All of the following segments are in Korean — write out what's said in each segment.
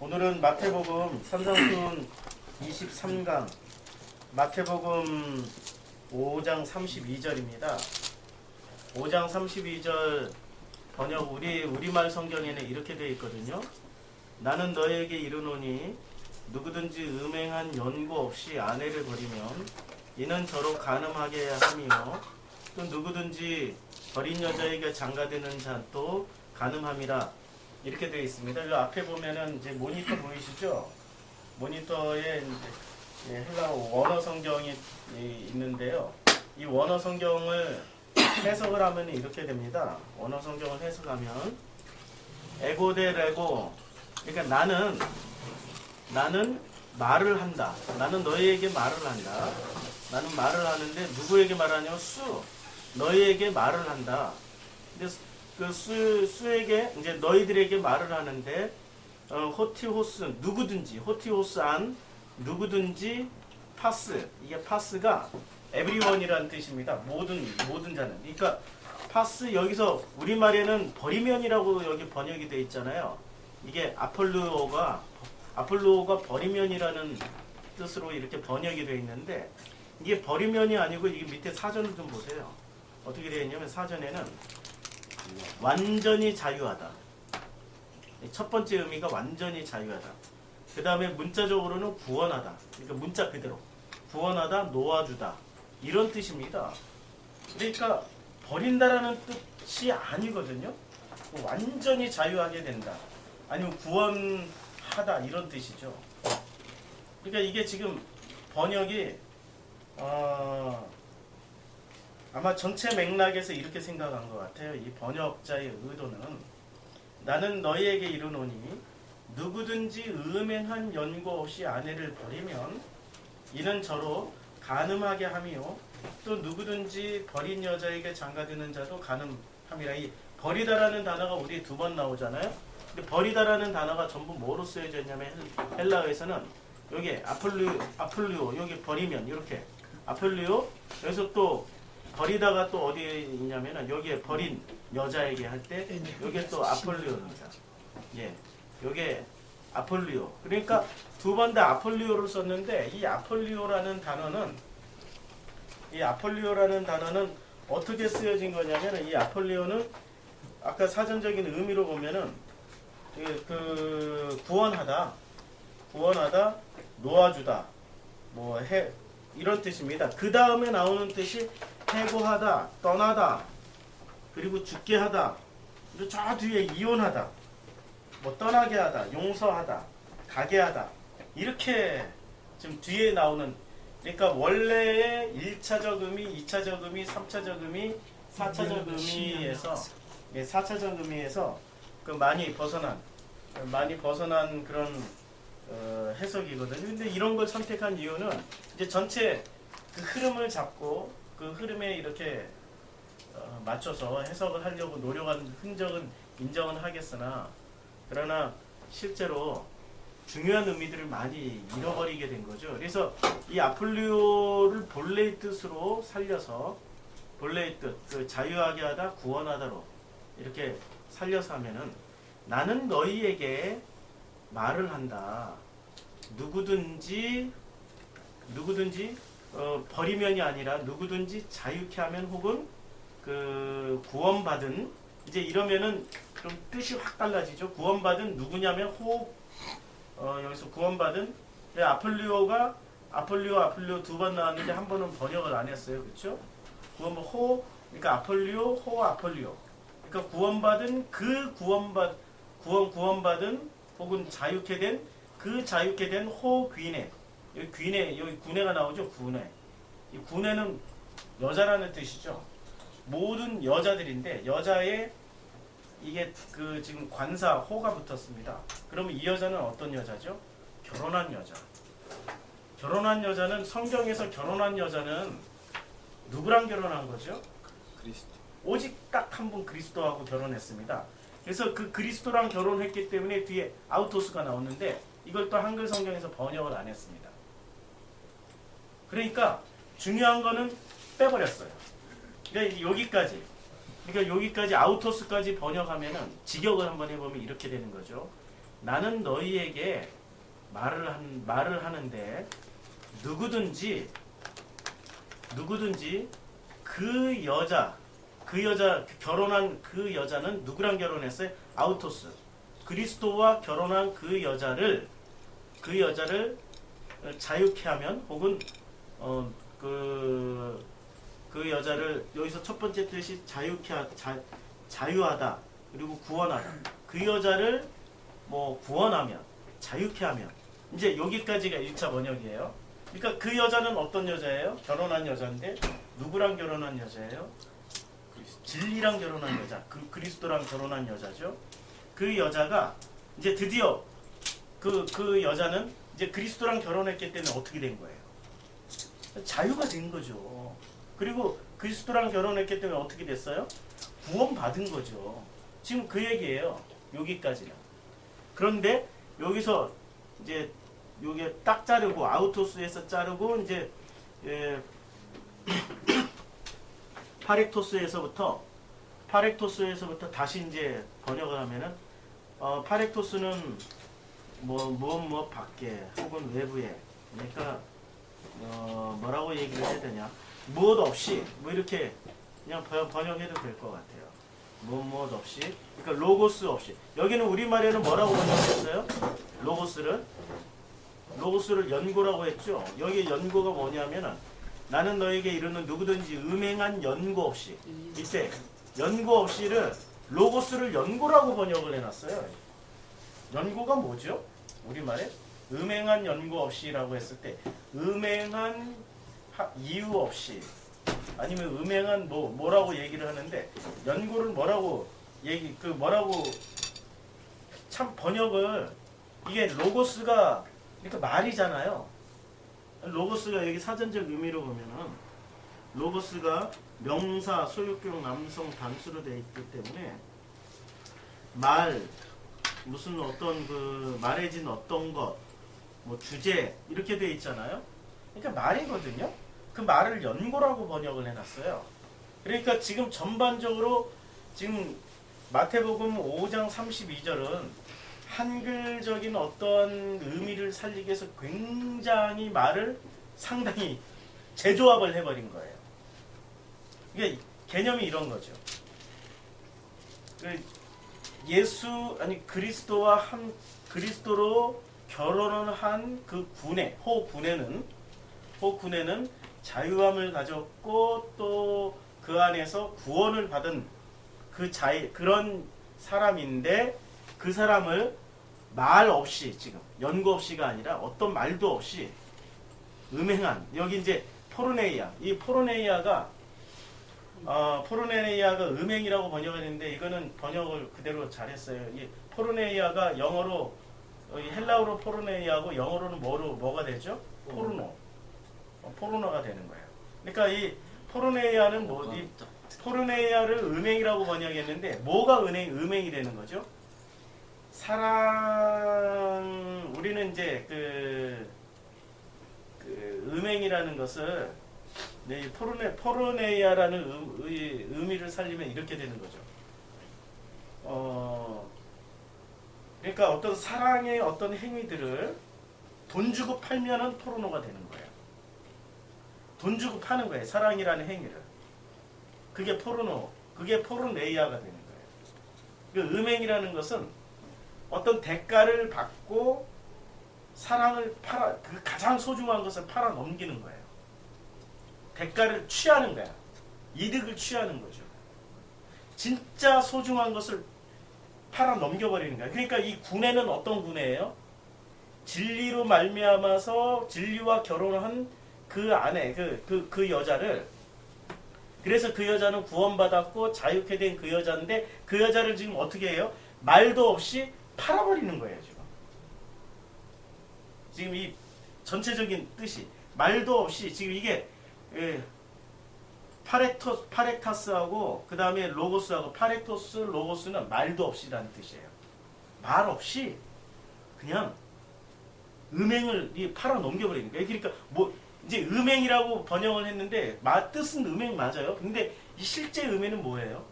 오늘은 마태복음 산상순 23강 마태복음 5장 32절입니다. 5장 32절 번역 우리말 성경에는 이렇게 되어 있거든요. 나는 너에게 이르노니 누구든지 음행한 연고 없이 아내를 버리면 이는 저로 간음하게 함이요 또 누구든지 버린 여자에게 장가드는 자도 간음함이라. 이렇게 되어 있습니다. 이 앞에 보면은 이제 모니터 보이시죠? 모니터에 이제 헬라어 원어 성경이 있는데요. 이 원어 성경을 해석을 하면 이렇게 됩니다. 원어 성경을 해석하면 에고데 레고, 그러니까 나는 말을 한다. 나는 너희에게 말을 한다. 나는 말을 하는데 누구에게 말하냐면 너희에게 말을 한다. 근데 그 수에게 이제 너희들에게 말을 하는데 호티호스 누구든지 호티호스안 누구든지 파스, 이게 파스가 everyone이라는 뜻입니다. 모든 자는. 그러니까 파스 여기서 우리말에는 버리면이라고 여기 번역이 되어 있잖아요. 이게 아폴루오가 버리면이라는 뜻으로 이렇게 번역이 되어 있는데 이게 버리면이 아니고 이게 밑에 사전을 좀 보세요. 어떻게 되어 있냐면 사전에는 완전히 자유하다. 첫 번째 의미가 완전히 자유하다. 그 다음에 문자적으로는 구원하다. 그러니까 문자 그대로 구원하다, 놓아주다 이런 뜻입니다. 그러니까 버린다라는 뜻이 아니거든요. 완전히 자유하게 된다. 아니면 구원하다 이런 뜻이죠. 그러니까 이게 지금 번역이 아마 전체 맥락에서 이렇게 생각한 것 같아요. 이 번역자의 의도는 나는 너희에게 이르노니 누구든지 음행한 연고 없이 아내를 버리면 이는 저로 간음하게 함이요 또 누구든지 버린 여자에게 장가드는 자도 간음함이라. 이 버리다라는 단어가 우리 2번 나오잖아요. 근데 버리다라는 단어가 전부 뭐로 쓰여져 있냐면 헬라어에서는 여기 아폴리오 여기 버리면 이렇게 아폴리오, 여기서 또 버리다가 또 어디에 있냐면은 여기에 버린 여자에게 할 때 여기에 또 아폴리오입니다. 예, 여기에 아폴리오. 그러니까 2번 다 아폴리오를 썼는데 이 아폴리오라는 단어는 어떻게 쓰여진 거냐면은 이 아폴리오는 아까 사전적인 의미로 보면은 그 구원하다, 놓아주다, 이런 뜻입니다. 그 다음에 나오는 뜻이 해고하다, 떠나다, 그리고 죽게 하다, 그리고 저 뒤에 이혼하다, 떠나게 하다, 용서하다, 가게 하다, 이렇게 지금 뒤에 나오는, 그러니까 원래의 1차적 의미, 2차적 의미, 3차적 의미, 4차적 의미에서 그 많이 벗어난 그런 해석이거든요. 근데 이런 걸 선택한 이유는 이제 전체 그 흐름을 잡고 그 흐름에 이렇게 맞춰서 해석을 하려고 노력한 흔적은 인정은 하겠으나 그러나 실제로 중요한 의미들을 많이 잃어버리게 된 거죠. 그래서 이 아폴리오를 본래의 뜻으로 살려서 본래의 뜻, 그 자유하게 하다, 구원하다로 이렇게 살려서 하면은 나는 너희에게 말을 한다. 누구든지 버리면이 아니라 누구든지 자유케 하면 혹은 그 구원받은, 이제 이러면은 좀 뜻이 확 달라지죠. 구원받은 누구냐면 여기서 구원받은 아폴리오 2번 나왔는데 한 번은 번역을 안 했어요. 그렇죠? 그러니까 아폴리오 그러니까 구원받은 구원받은 혹은 자유케 된 귀내. 여기 구내가 나오죠. 이 구내는 여자라는 뜻이죠. 모든 여자들인데 여자의 이게 그 지금 관사 호가 붙었습니다. 그러면 이 여자는 어떤 여자죠? 결혼한 여자. 결혼한 여자는 성경에서 결혼한 여자는 누구랑 결혼한 거죠? 그리스도. 오직 딱 한 분 그리스도하고 결혼했습니다. 그래서 그 그리스도랑 결혼했기 때문에 뒤에 아우토스가 나오는데 이걸 또 한글 성경에서 번역을 안 했습니다. 그러니까 중요한 거는 빼버렸어요. 그러니까 여기까지 아우토스까지 번역하면은 직역을 한번 해보면 이렇게 되는 거죠. 나는 너희에게 말을 하는데 누구든지 그 여자 결혼한 그 여자는 누구랑 결혼했어요? 아우토스. 그리스도와 결혼한 그 여자를 자유케 하면, 혹은 그 여자를, 여기서 첫 번째 뜻이 자유하다 그리고 구원하다. 그 여자를 뭐 구원하면, 자유케 하면, 이제 여기까지가 1차 번역이에요. 그러니까 그 여자는 어떤 여자예요? 결혼한 여자인데 누구랑 결혼한 여자예요? 진리랑 결혼한 여자, 그리스도랑 결혼한 여자죠. 그 여자가 이제 드디어 그 여자는 이제 그리스도랑 결혼했기 때문에 어떻게 된 거예요? 자유가 된 거죠. 그리고 그리스도랑 결혼했기 때문에 어떻게 됐어요? 구원받은 거죠. 지금 그 얘기예요. 여기까지는. 그런데 여기서 이제 요게 딱 자르고, 아우토스에서 자르고, 이제 파렉토스에서부터 다시 이제 번역을 하면은, 파렉토스는 무엇 밖에 혹은 외부에, 그러니까 뭐라고 얘기를 해야 되냐, 무엇 없이, 뭐 이렇게 그냥 번역해도 될 것 같아요. 무엇 없이, 그러니까 로고스 없이. 여기는 우리말에는 뭐라고 번역했어요? 로고스를 연고라고 했죠. 여기 연고가 뭐냐면은, 나는 너에게 이르는 누구든지 음행한 연고 없이. 이때 연고 없이를, 로고스를 연고라고 번역을 해놨어요. 연고가 뭐죠? 우리말에 음행한 연고 없이라고 했을 때, 음행한 이유 없이, 아니면 음행한 뭐라고 얘기를 하는데, 연고를 뭐라고 참 번역을, 이게 로고스가 그러니까 말이잖아요. 로고스가 여기 사전적 의미로 보면은, 로고스가 명사, 소유격, 남성, 단수로 되어 있기 때문에, 무슨 어떤 말해진 어떤 것, 뭐 주제, 이렇게 되어 있잖아요. 그러니까 말이거든요. 그 말을 연고라고 번역을 해놨어요. 그러니까 지금 전반적으로, 지금 마태복음 5장 32절은 한글적인 어떤 의미를 살리기 위해서 굉장히 말을 상당히 재조합을 해버린 거예요. 이게 개념이 이런 거죠. 그리스도로 결혼을 한 그 구내는 자유함을 가졌고, 또 그 안에서 구원을 받은 그런 사람인데, 그 사람을 말 없이, 지금 연고 없이가 아니라 어떤 말도 없이 음행한, 여기 이제 포르네이아, 이 포르네이아가 음행이라고 번역을 했는데, 이거는 번역을 그대로 잘했어요. 이 포르네이아가 영어로, 헬라어로 포르네이아고 영어로는 뭐가 되죠? 포르노가 되는 거예요. 그러니까 이 포르네이아는 포르네이아를 음행이라고 번역했는데, 뭐가 음행이 되는 거죠? 우리는 이제 음행이라는 것을, 포르네이아라는 의미를 살리면 이렇게 되는 거죠. 그러니까 어떤 사랑의 어떤 행위들을 돈 주고 팔면은 포르노가 되는 거예요. 돈 주고 파는 거예요. 사랑이라는 행위를. 그게 포르네이아가 되는 거예요. 그 음행이라는 것은 어떤 대가를 받고 사랑을 그 가장 소중한 것을 팔아 넘기는 거예요. 대가를 취하는 거야. 이득을 취하는 거죠. 진짜 소중한 것을 팔아 넘겨버리는 거야. 그러니까 이 구내는 어떤 구내예요? 진리로 말미암아서 진리와 결혼한 그 안에 그 여자를, 그래서 그 여자는 구원받았고 자유케 된 그 여자인데, 그 여자를 지금 어떻게 해요? 말도 없이 팔아버리는 거예요. 지금 이 전체적인 뜻이 말도 없이, 지금 이게 파렉타스하고 그 다음에 로고스하고, 파렉토스, 로고스는 말도 없이라는 뜻이에요. 말 없이 그냥 음행을 팔아 넘겨버리는 거예요. 그러니까 이제 음행이라고 번역을 했는데, 뜻은 음행 맞아요. 근데 이 실제 음행은 뭐예요?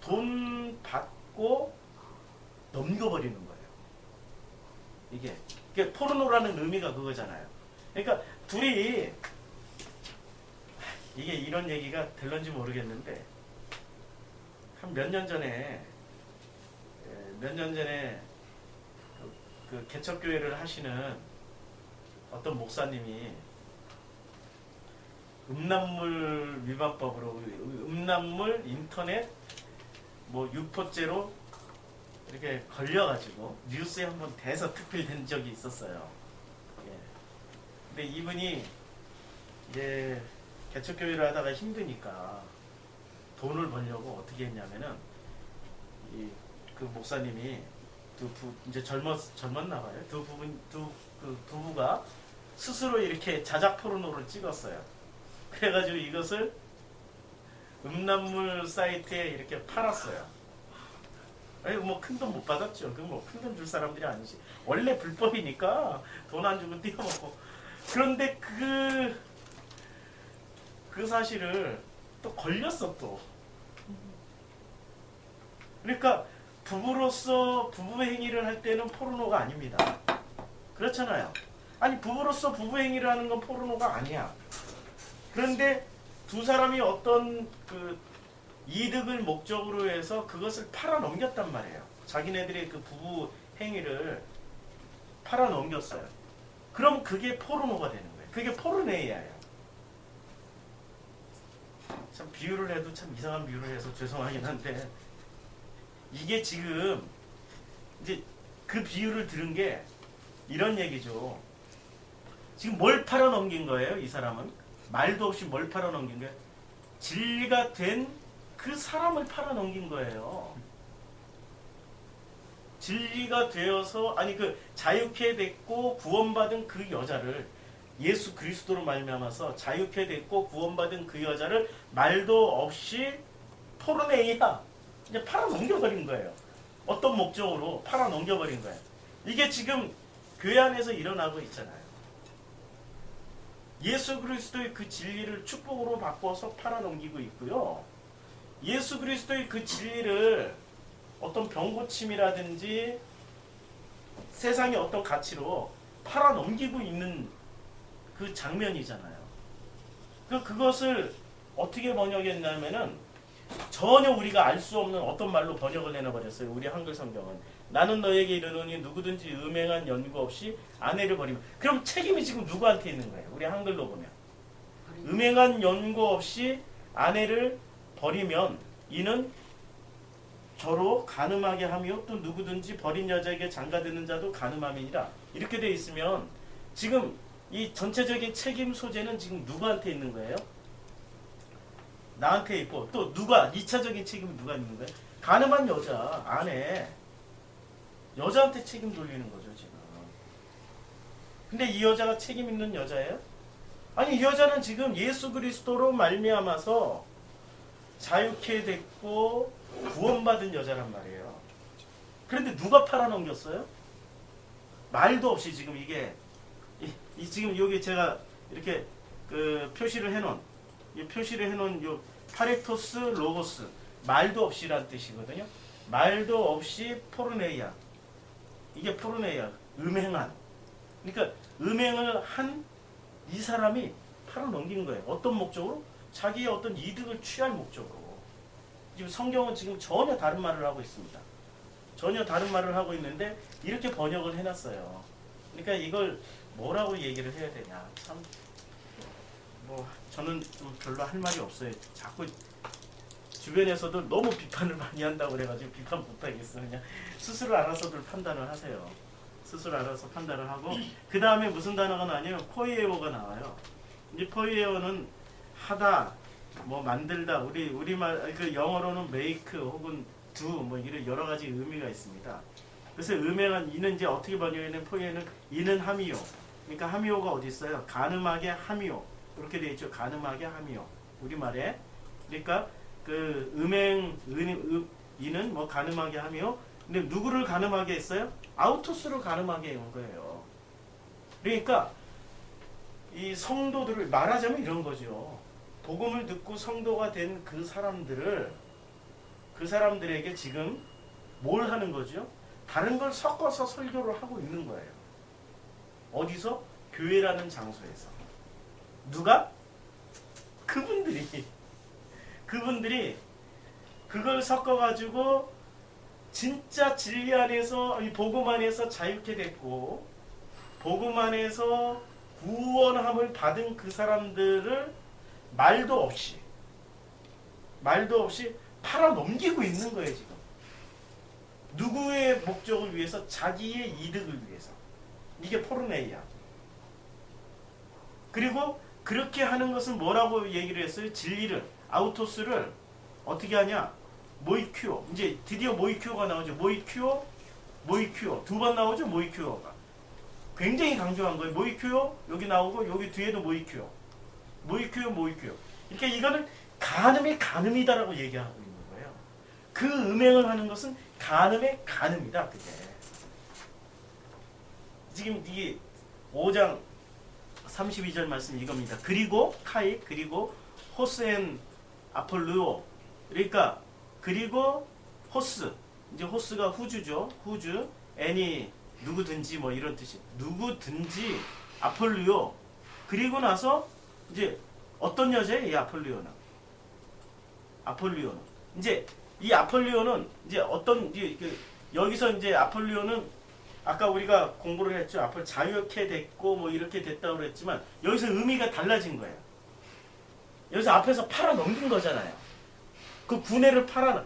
돈 받고 넘겨버리는 거예요. 이게 포르노라는 의미가 그거잖아요. 그러니까 둘이 이게 이런 얘기가 될런지 모르겠는데 한 몇 년 전에 그 개척교회를 하시는 어떤 목사님이 음란물 위반법으로 음란물 인터넷 뭐 유포죄로 이렇게 걸려가지고 뉴스에 한번 대서특필된 적이 있었어요. 예. 근데 이분이 이제 개척교회를 하다가 힘드니까 돈을 벌려고 어떻게 했냐면은 그 목사님이 이제 젊었나 봐요. 그 부부가 스스로 이렇게 자작 포르노를 찍었어요. 그래가지고 이것을 음란물 사이트에 이렇게 팔았어요. 아니 뭐 큰 돈 못 받았죠. 그 뭐 큰 돈 줄 사람들이 아니지. 원래 불법이니까 돈 안 주고 띄워먹고. 그런데 그 사실을 또 걸렸어 또. 그러니까 부부로서 부부 행위를 할 때는 포르노가 아닙니다. 그렇잖아요. 아니 부부로서 부부 행위를 하는 건 포르노가 아니야. 그런데 두 사람이 어떤 그 이득을 목적으로 해서 그것을 팔아넘겼단 말이에요. 자기네들의 그 부부 행위를 팔아넘겼어요. 그럼 그게 포르노가 되는 거예요. 그게 포르네이아예요. 참 비유를 해도 참 이상한 비유를 해서 죄송하긴 한데 이게 지금 이제 그 비유를 들은 게 이런 얘기죠. 지금 뭘 팔아넘긴 거예요? 이 사람은 말도 없이 뭘 팔아넘긴 거예요? 진리가 된 그 사람을 팔아넘긴 거예요. 진리가 되어서 아니 그 자유케 됐고 구원받은 그 여자를 예수 그리스도로 말미암아서 자유케 됐고 구원받은 그 여자를 말도 없이 포르네이아 이제 팔아넘겨버린 거예요. 어떤 목적으로 팔아넘겨버린 거예요. 이게 지금 교회 안에서 일어나고 있잖아요. 예수 그리스도의 그 진리를 축복으로 바꿔서 팔아넘기고 있고요. 예수 그리스도의 그 진리를 어떤 병고침이라든지 세상의 어떤 가치로 팔아넘기고 있는 그 장면이잖아요. 그것을 어떻게 번역했냐면은 전혀 우리가 알 수 없는 어떤 말로 번역을 해놔버렸어요. 우리 한글 성경은. 나는 너에게 이르노니 누구든지 음행한 연고 없이 아내를 버리면. 그럼 책임이 지금 누구한테 있는 거예요? 우리 한글로 보면. 음행한 연고 없이 아내를 버리면 이는 저로 간음하게 하며 또 누구든지 버린 여자에게 장가드는 자도 간음함이니라. 이렇게 돼 있으면 지금 이 전체적인 책임 소재는 지금 누구한테 있는 거예요? 나한테 있고 또 누가 2차적인 책임은 누가 있는 거예요? 간음한 여자 아내 여자한테 책임 돌리는 거죠 지금. 근데 이 여자가 책임 있는 여자예요? 아니 이 여자는 지금 예수 그리스도로 말미암아서 자유케 됐고 구원받은 여자란 말이에요. 그런데 누가 팔아넘겼어요? 말도 없이 지금 이게 지금 여기 제가 이렇게 그 표시를 해놓은 요 파레토스 로고스 말도 없이란 뜻이거든요. 말도 없이 포르네이아. 이게 포르네이아 음행한. 그러니까 음행을 한 이 사람이 팔아넘긴 거예요. 어떤 목적으로? 자기의 어떤 이득을 취할 목적으로. 지금 성경은 지금 전혀 다른 말을 하고 있습니다. 전혀 다른 말을 하고 있는데 이렇게 번역을 해놨어요. 그러니까 이걸 뭐라고 얘기를 해야 되냐. 참 뭐 저는 좀 별로 할 말이 없어요. 자꾸 주변에서도 너무 비판을 많이 한다고 그래가지고 비판 못하겠어. 그냥 스스로 알아서들 판단을 하세요. 스스로 알아서 판단을 하고 그 다음에 무슨 단어가 나와요? 포이에오가 나와요. 이 포이에오는 하다, 뭐 만들다, 우리말 그 영어로는 make 혹은 do 뭐 이런 여러 가지 의미가 있습니다. 그래서 음행한 이는 이제 어떻게 번역하는 포이에는 이는 함이요. 그러니까 함이오가 어디 있어요? 가늠하게 함이요. 이렇게 되어 있죠. 가늠하게 함이요. 우리말에. 그러니까 그 이는 뭐 가늠하게 함이요. 근데 누구를 가늠하게 했어요? 아우토스를 가늠하게 한 거예요. 그러니까 이 성도들을 말하자면 이런 거죠. 복음을 듣고 성도가 된 그 사람들에게 지금 뭘 하는 거죠? 다른 걸 섞어서 설교를 하고 있는 거예요. 어디서? 교회라는 장소에서. 누가? 그분들이 그걸 섞어가지고 진짜 진리 안에서, 복음 안에서 자유케 됐고 복음 안에서 구원함을 받은 그 사람들을 말도 없이 팔아 넘기고 있는 거예요 지금. 누구의 목적을 위해서? 자기의 이득을 위해서. 이게 포르네이야. 그리고 그렇게 하는 것은 뭐라고 얘기를 했어요? 진리를, 아우토스를 어떻게 하냐? 모이큐오. 이제 드디어 모이큐오가 나오죠. 모이큐오. 두 번 나오죠. 모이큐오가. 굉장히 강조한 거예요. 모이큐오 여기 나오고 여기 뒤에도 모이큐오. 그러니까 이거는 간음이다라고 얘기하고 있는 거예요. 그 음행을 하는 것은 간음의 간음이다. 그게. 지금 이게 5장 32절 말씀 이겁니다. 그리고 카이, 그리고 호스앤 아폴루오. 그러니까 그리고 호스. 이제 호스가 후주죠. 후주. 애니 누구든지 뭐 이런 뜻이. 누구든지 아폴루오. 그리고 나서 이제 어떤 여자예요? 이 아폴루오는. 이제 이 아폴루오는 이제 어떤 여기서 이제 아폴루오는 아까 우리가 공부를 했죠. 앞으로 자유케 됐고 뭐 이렇게 됐다고 그랬지만 여기서 의미가 달라진 거예요. 여기서 앞에서 팔아 넘긴 거잖아요. 그 군애를 팔아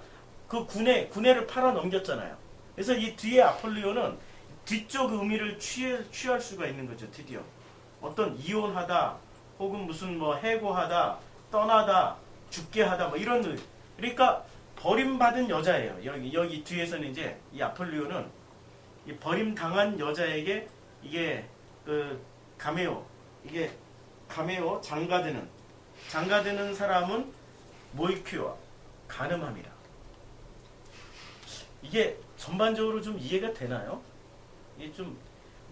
넘겼잖아요. 그래서 이 뒤에 아폴리오는 뒤쪽 의미를 취할 수가 있는 거죠. 드디어 어떤 이혼하다 혹은 무슨 뭐 해고하다, 떠나다, 죽게 하다 뭐 이런 의미. 그러니까 버림받은 여자예요. 여기 뒤에서는 이제 이 아폴리오는 이 버림당한 여자에게 이게 그 가메오 장가드는 사람은 모이큐와 간음함이라. 이게 전반적으로 좀 이해가 되나요? 이게 좀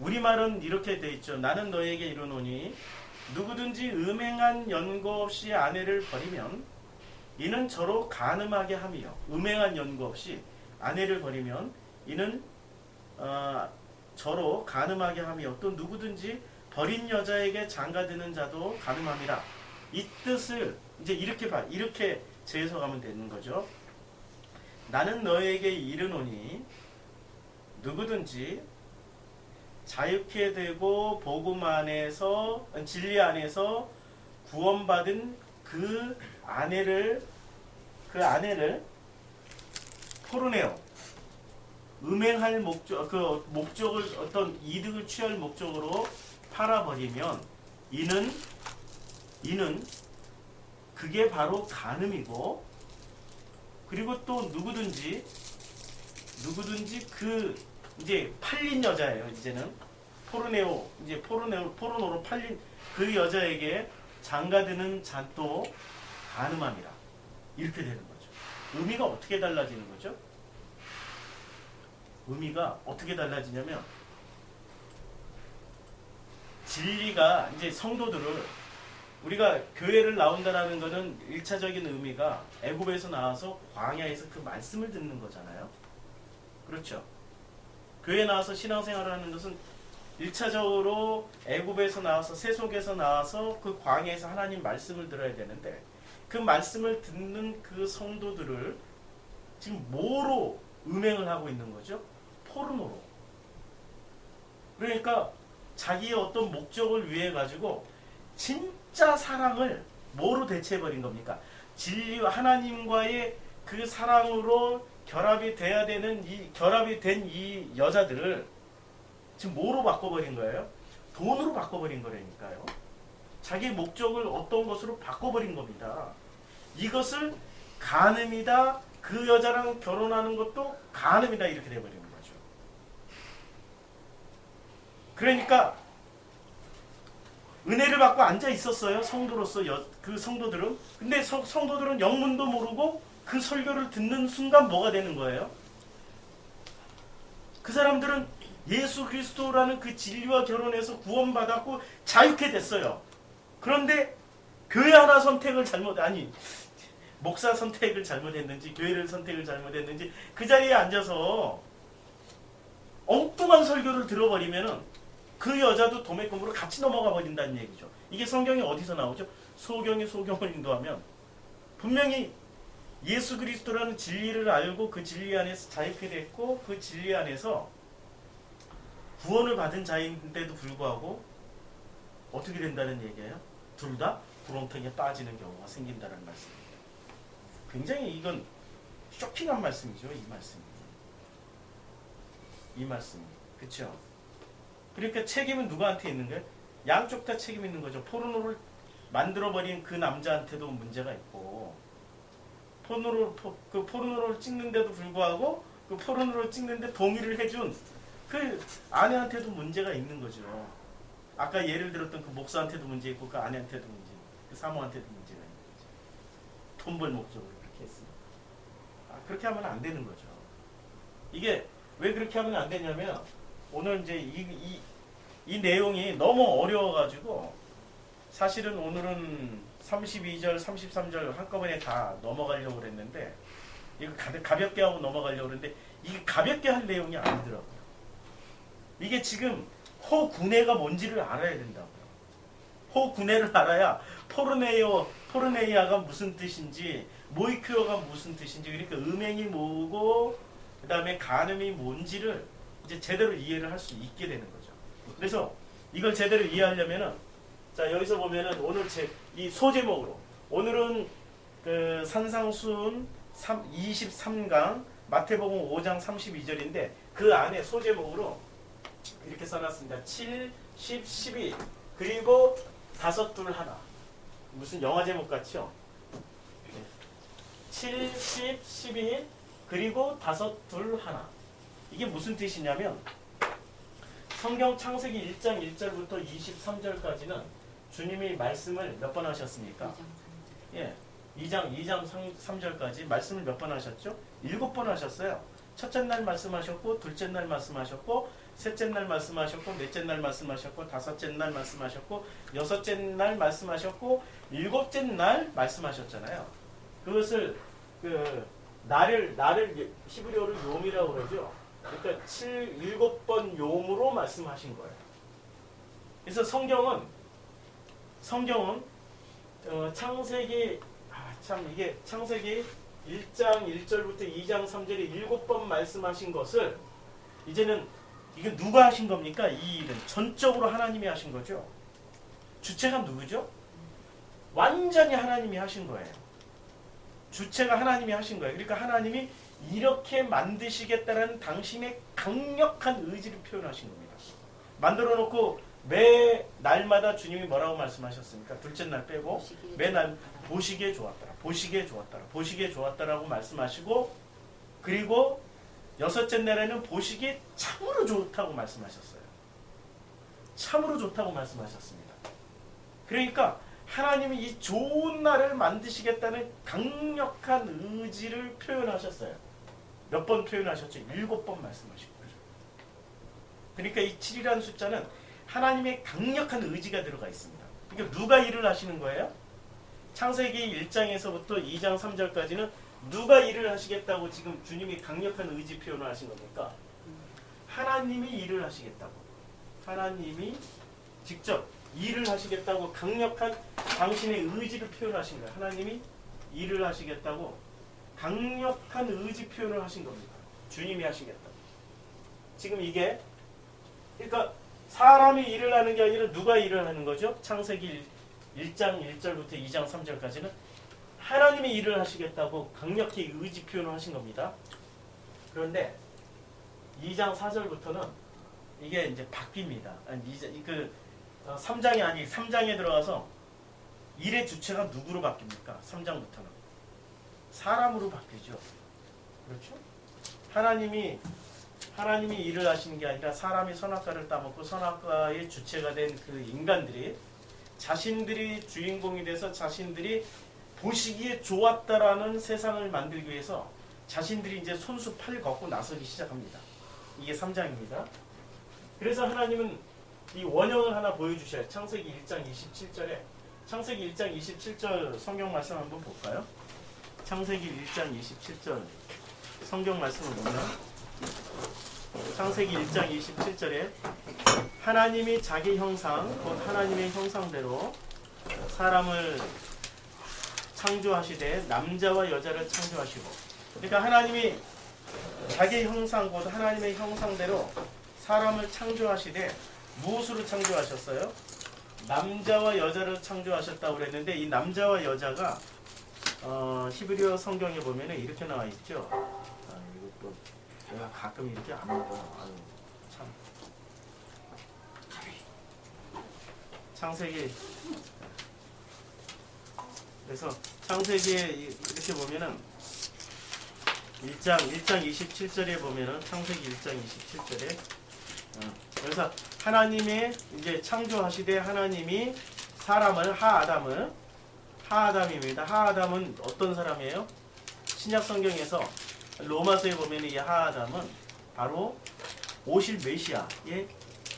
우리말은 이렇게 돼 있죠. 나는 너에게 이르노니 누구든지 음행한 연고 없이 아내를 버리면 이는 저로 간음하게 함이요. 음행한 연고 없이 아내를 버리면 이는 저로 간음하게 함이요. 또 누구든지 버린 여자에게 장가드는 자도 간음함이라. 이 뜻을 이제 이렇게 재해석하면 되는 거죠. 나는 너에게 이르노니 누구든지 자유케 되고 복음 안에서 진리 안에서 구원받은 그 아내를 포르네오 음행할 목적을 어떤 이득을 취할 목적으로 팔아버리면 이는 그게 바로 간음이고, 그리고 또 누구든지 그 이제 팔린 여자예요. 이제는 포르노로 팔린 그 여자에게 장가드는 자도 간음함이라. 이렇게 되는 거죠. 의미가 어떻게 달라지는 거죠? 의미가 어떻게 달라지냐면 진리가 이제 성도들을 우리가 교회를 나온다라는 것은 1차적인 의미가 애굽에서 나와서 광야에서 그 말씀을 듣는 거잖아요. 그렇죠. 교회에 나와서 신앙생활을 하는 것은 1차적으로 애굽에서 나와서 세속에서 나와서 그 광야에서 하나님 말씀을 들어야 되는데 그 말씀을 듣는 그 성도들을 지금 뭐로 음행을 하고 있는 거죠? 포르노로. 그러니까 자기의 어떤 목적을 위해 가지고 진짜 사랑을 뭐로 대체해버린 겁니까? 진리와 하나님과의 그 사랑으로 결합이 된 이 여자들을 지금 뭐로 바꿔버린 거예요? 돈으로 바꿔버린 거라니까요. 자기 목적을 어떤 것으로 바꿔버린 겁니다. 이것을 간음이다. 그 여자랑 결혼하는 것도 간음이다. 이렇게 돼버리는 거죠. 그러니까 은혜를 받고 앉아 있었어요. 성도로서 그 성도들은. 근데 성도들은 영문도 모르고 그 설교를 듣는 순간 뭐가 되는 거예요? 그 사람들은 예수 그리스도라는 그 진리와 결혼해서 구원받았고 자유케 됐어요. 그런데 교회 하나 선택을 목사 선택을 잘못했는지 교회를 선택을 잘못했는지 그 자리에 앉아서 엉뚱한 설교를 들어버리면은 그 그 여자도 도매금으로 같이 넘어가 버린다는 얘기죠. 이게 성경이 어디서 나오죠? 소경이 소경을 인도하면 분명히 예수 그리스도라는 진리를 알고 그 진리 안에서 자유케 됐고 그 진리 안에서 구원을 받은 자인데도 불구하고 어떻게 된다는 얘기예요? 둘 다 구렁텅이에 빠지는 경우가 생긴다는 말씀입니다. 굉장히 이건 쇼킹한 말씀이죠. 이 말씀이. 그렇죠? 그러니까 책임은 누구한테 있는 거예요? 양쪽 다 책임 있는 거죠. 포르노를 만들어버린 그 남자한테도 문제가 있고 그 포르노를 찍는데도 불구하고 그 포르노를 찍는데 동의를 해준 그 아내한테도 문제가 있는 거죠. 아까 예를 들었던 그 목사한테도 문제 있고 그 아내한테도 문제 있고 그 사모한테도 문제가 있는 거죠. 돈 벌 목적으로 그렇게 했으니까. 그렇게 하면 안 되는 거죠. 이게 왜 그렇게 하면 안 되냐면 오늘 이제 이 내용이 너무 어려워가지고 사실은 오늘은 32절, 33절 한꺼번에 다 넘어가려고 그랬는데 이거 가볍게 하고 넘어가려고 그랬는데 이게 가볍게 할 내용이 아니더라고요. 이게 지금 호구네가 뭔지를 알아야 된다고요. 호구네를 알아야 포르네이아가 무슨 뜻인지 모이큐어가 무슨 뜻인지 그러니까 음행이 뭐고 그 다음에 간음이 뭔지를 이제 제대로 이해를 할 수 있게 되는 거죠. 그래서 이걸 제대로 이해하려면은 자 여기서 보면은 오늘 이 소제목으로 오늘은 그 산상수훈 23강 마태복음 5장 32절인데 그 안에 소제목으로 이렇게 써놨습니다. 7, 10, 12 그리고 5, 2, 1 무슨 영화 제목 같죠? 7, 10, 12 그리고 5, 2, 1 이게 무슨 뜻이냐면 성경 창세기 1장 1절부터 23절까지는 주님이 말씀을 몇 번 하셨습니까? 2장 3절까지 말씀을 몇 번 하셨죠? 7번 하셨어요. 첫째 날 말씀하셨고 둘째 날 말씀하셨고 셋째 날 말씀하셨고 넷째 날 말씀하셨고 다섯째 날 말씀하셨고 여섯째 날 말씀하셨고 일곱째 날 말씀하셨잖아요. 그것을 나를 히브리어로 요미라고 그러죠. 그러니까 7번 요무로 말씀하신 거예요. 그래서 성경은 창세기 이게 창세기 1장 1절부터 2장 3절에 7번 말씀하신 것을 이제는 이게 누가 하신 겁니까? 이 일은 전적으로 하나님이 하신 거죠. 주체가 누구죠? 완전히 하나님이 하신 거예요. 주체가 하나님이 하신 거예요. 그러니까 하나님이 이렇게 만드시겠다는 당신의 강력한 의지를 표현하신 겁니다. 만들어 놓고 매 날마다 주님이 뭐라고 말씀하셨습니까? 둘째 날 빼고 매날 보시기에 좋았더라. 보시기에 좋았더라. 보시기에 좋았더라고 말씀하시고 그리고 여섯째 날에는 보시기에 참으로 좋다고 말씀하셨어요. 참으로 좋다고 말씀하셨습니다. 그러니까 하나님이 이 좋은 날을 만드시겠다는 강력한 의지를 표현하셨어요. 몇 번 표현하셨죠? 7번 말씀하신 거죠. 그러니까 이 7이라는 숫자는 하나님의 강력한 의지가 들어가 있습니다. 그러니까 누가 일을 하시는 거예요? 창세기 1장에서부터 2장 3절까지는 누가 일을 하시겠다고 지금 주님이 강력한 의지 표현을 하신 겁니까? 하나님이 일을 하시겠다고. 하나님이 직접 일을 하시겠다고 강력한 당신의 의지를 표현하신 거예요. 하나님이 일을 하시겠다고 강력한 의지 표현을 하신 겁니다. 주님이 하시겠다고. 지금 이게 그러니까 사람이 일을 하는 게 아니라 누가 일을 하는 거죠? 창세기 1장 1절부터 2장 3절까지는 하나님이 일을 하시겠다고 강력히 의지 표현을 하신 겁니다. 그런데 2장 4절부터는 이게 이제 바뀝니다. 3장이 아니 3장에 들어가서 일의 주체가 누구로 바뀝니까? 3장부터는 사람으로 바뀌죠. 그렇죠? 하나님이 일을 하시는 게 아니라 사람이 선악과를 따먹고 선악과의 주체가 된 그 인간들이 자신들이 주인공이 돼서 자신들이 보시기에 좋았다라는 세상을 만들기 위해서 자신들이 이제 손수 팔 걷고 나서기 시작합니다. 이게 3장입니다. 그래서 하나님은 이 원형을 하나 보여주셔요. 창세기 1장 27절에 창세기 1장 27절 성경 말씀 한번 볼까요? 창세기 1장 27절 성경 말씀을 보면 창세기 1장 27절에 하나님이 자기 형상, 곧 하나님의 형상대로 사람을 창조하시되 남자와 여자를 창조하시고, 그러니까 하나님이 자기 형상, 곧 하나님의 형상대로 사람을 창조하시되 무엇으로 창조하셨어요? 남자와 여자를 창조하셨다고 그랬는데, 이 남자와 여자가 히브리어 성경에 보면 이렇게 나와 있죠. 이것도 제가 가끔 이렇게 안 먹어. 아유, 참. 창세기, 그래서 창세기에 이렇게 보면은 1장 27절에 보면은 창세기 1장 27절에 그래서 하나님의 이제 창조하시되 하나님이 사람을 하아담입니다. 하아담은 어떤 사람이에요? 신약 성경에서 로마서에 보면 이 하아담은 바로 오실 메시아의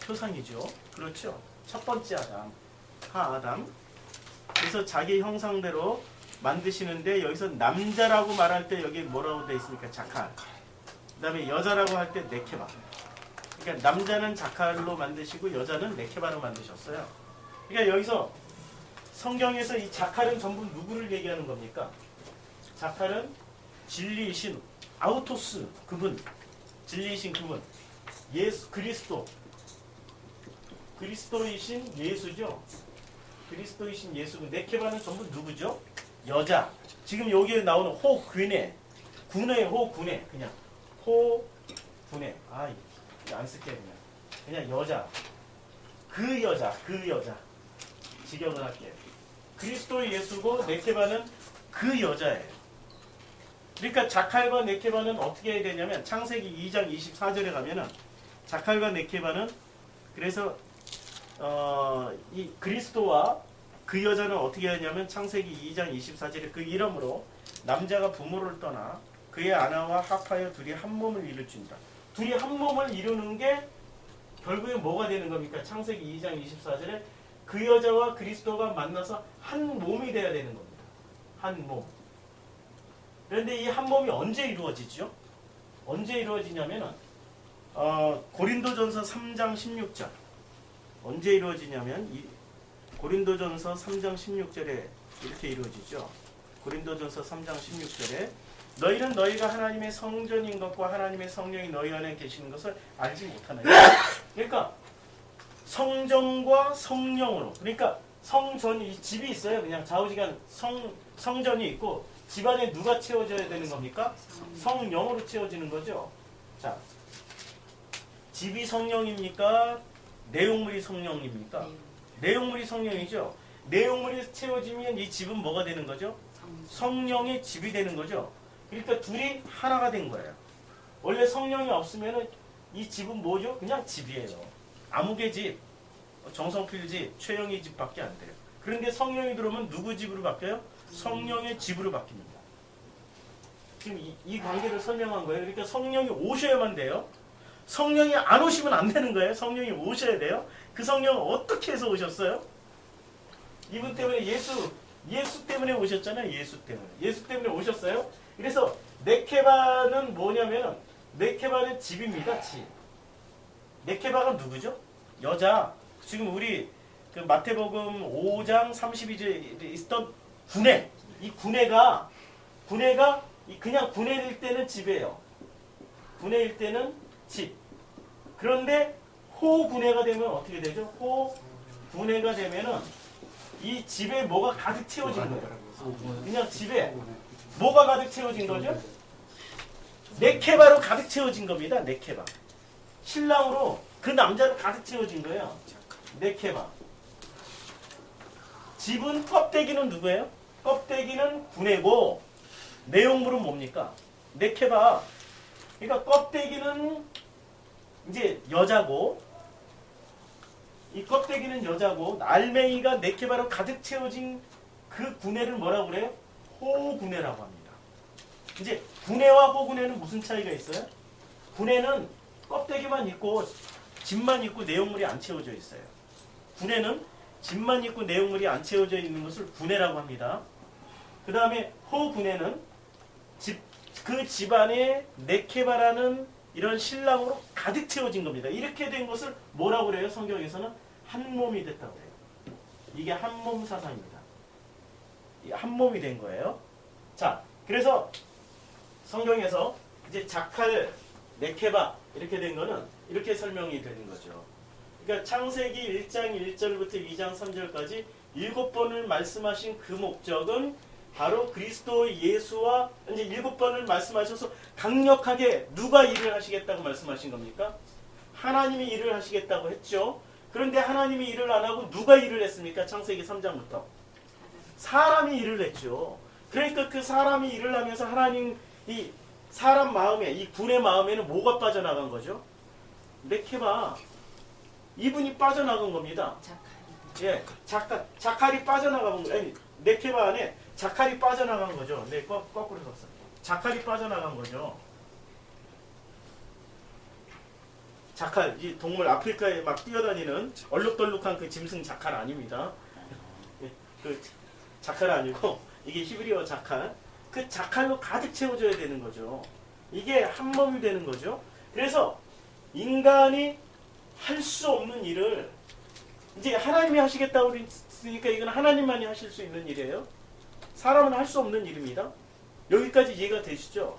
표상이죠. 그렇죠? 첫 번째 아담, 하아담. 그래서 자기 형상대로 만드시는데, 여기서 남자라고 말할 때 여기 뭐라고 되어 있습니까? 자칼. 그 다음에 여자라고 할 때 네케바. 그러니까 남자는 자칼로 만드시고 여자는 네케바로 만드셨어요. 그러니까 여기서 성경에서 이 자칼은 전부 누구를 얘기하는 겁니까? 자칼은 진리이신 아우토스, 그분, 진리이신 그분, 예수 그리스도이신 예수죠. 그리스도이신 예수. 네케바는 전부 누구죠? 여자. 지금 여기에 나오는 호군의 호군의 그냥 호군의 안 쓸게 그냥 여자. 그 여자 직역을 할게요. 그리스도의 예수고 네케바는 그 여자예요. 그러니까 자칼과 네케바는 어떻게 해야 되냐면 창세기 2장 24절에 가면은 자칼과 네케바는 그래서 이 그리스도와 그 여자는 어떻게 하냐면 창세기 2장 24절에 그 이름으로 남자가 부모를 떠나 그의 아내와 합하여 둘이 한 몸을 이룰지니라. 둘이 한 몸을 이루는 게 결국에 뭐가 되는 겁니까? 창세기 2장 24절에 그 여자와 그리스도가 만나서 한 몸이 돼야 되는 겁니다. 한 몸. 그런데 이 한 몸이 언제 이루어지죠? 언제 이루어지냐면은 고린도전서 3장 16절. 언제 이루어지냐면 고린도전서 3장 16절에 이렇게 이루어지죠. 고린도전서 3장 16절에 너희는 너희가 하나님의 성전인 것과 하나님의 성령이 너희 안에 계시는 것을 알지 못하느냐. 그러니까 성전과 성령으로, 그러니까 성전이 집이 있어요. 그냥 좌우지간 성전이 있고 집 안에 누가 채워져야 되는 겁니까? 성령으로 채워지는 거죠. 자, 집이 성령입니까? 내용물이 성령입니까? 내용물이 성령이죠. 내용물이 채워지면 이 집은 뭐가 되는 거죠? 성령의 집이 되는 거죠. 그러니까 둘이 하나가 된 거예요. 원래 성령이 없으면 이 집은 뭐죠? 그냥 집이에요. 아무개 집, 정성필 집, 최영희 집밖에 안 돼요. 그런데 성령이 들어오면 누구 집으로 바뀌어요? 성령의 집으로 바뀝니다. 지금 이 관계를 설명한 거예요. 그러니까 성령이 오셔야만 돼요. 성령이 안 오시면 안 되는 거예요. 성령이 오셔야 돼요. 그 성령은 어떻게 해서 오셨어요? 이분 때문에 예수 때문에 오셨잖아요. 예수 때문에 오셨어요. 그래서 네케바는 뭐냐면은 네케바는 집입니다. 집. 네케바가 누구죠? 여자. 지금 우리 그 마태복음 5장 32절에 있던 구내. 이 구내가 그냥 구내일 때는 집이에요. 구내일 때는 집. 그런데 호구내가 되면 어떻게 되죠? 호구내가 되면은 이 집에 뭐가 가득 채워진 거예요. 그냥 집에 뭐가 가득 채워진 거죠? 네케바로 가득 채워진 겁니다. 네케바. 신랑으로 그 남자로 가득 채워진 거예요. 네케바. 집은 껍데기는 누구예요? 껍데기는 구내고 내용물은 뭡니까? 네케바. 그러니까 껍데기는 이제 여자고, 이 껍데기는 여자고, 알맹이가 네케바로 가득 채워진 그 구내를 뭐라고 그래요? 호구내라고 합니다. 이제 구내와 호구내는 무슨 차이가 있어요? 구내는 껍데기만 있고 집만 있고 내용물이 안 채워져 있어요. 구내는 집만 있고 내용물이 안 채워져 있는 것을 구내라고 합니다. 그 다음에 호구내는 그 집안에 네케바라는 이런 신랑으로 가득 채워진 겁니다. 이렇게 된 것을 뭐라고 그래요? 성경에서는 한 몸이 됐다고 해요. 이게 한 몸 사상입니다. 한 몸이 된 거예요. 자, 그래서 성경에서 이제 자칼, 네케바 이렇게 된 거는 이렇게 설명이 되는 거죠. 그러니까 창세기 1장 1절부터 2장 3절까지 7번을 말씀하신 그 목적은 바로 그리스도 예수와 이제 7번을 말씀하셔서 강력하게 누가 일을 하시겠다고 말씀하신 겁니까? 하나님이 일을 하시겠다고 했죠. 그런데 하나님이 일을 안 하고 누가 일을 했습니까? 창세기 3장부터. 사람이 일을 했죠. 그러니까 그 사람이 일을 하면서 하나님, 이 사람 마음에, 이 군의 마음에는 뭐가 빠져나간 거죠? 네케바. 이분이 빠져나간 겁니다. 예, 자칼이 빠져나간 거예요. 아니, 네케바 안에 자칼이 빠져나간 거죠. 네, 거꾸로 썼어. 자칼이 빠져나간 거죠. 자칼, 이 동물 아프리카에 막 뛰어다니는 얼룩덜룩한 그 짐승 자칼 아닙니다. 그 자칼 아니고 이게 히브리어 자칼. 그 자칼로 가득 채워줘야 되는 거죠. 이게 한 몸이 되는 거죠. 그래서 인간이 할 수 없는 일을 이제 하나님이 하시겠다고 했으니까 이건 하나님만이 하실 수 있는 일이에요. 사람은 할 수 없는 일입니다. 여기까지 이해가 되시죠?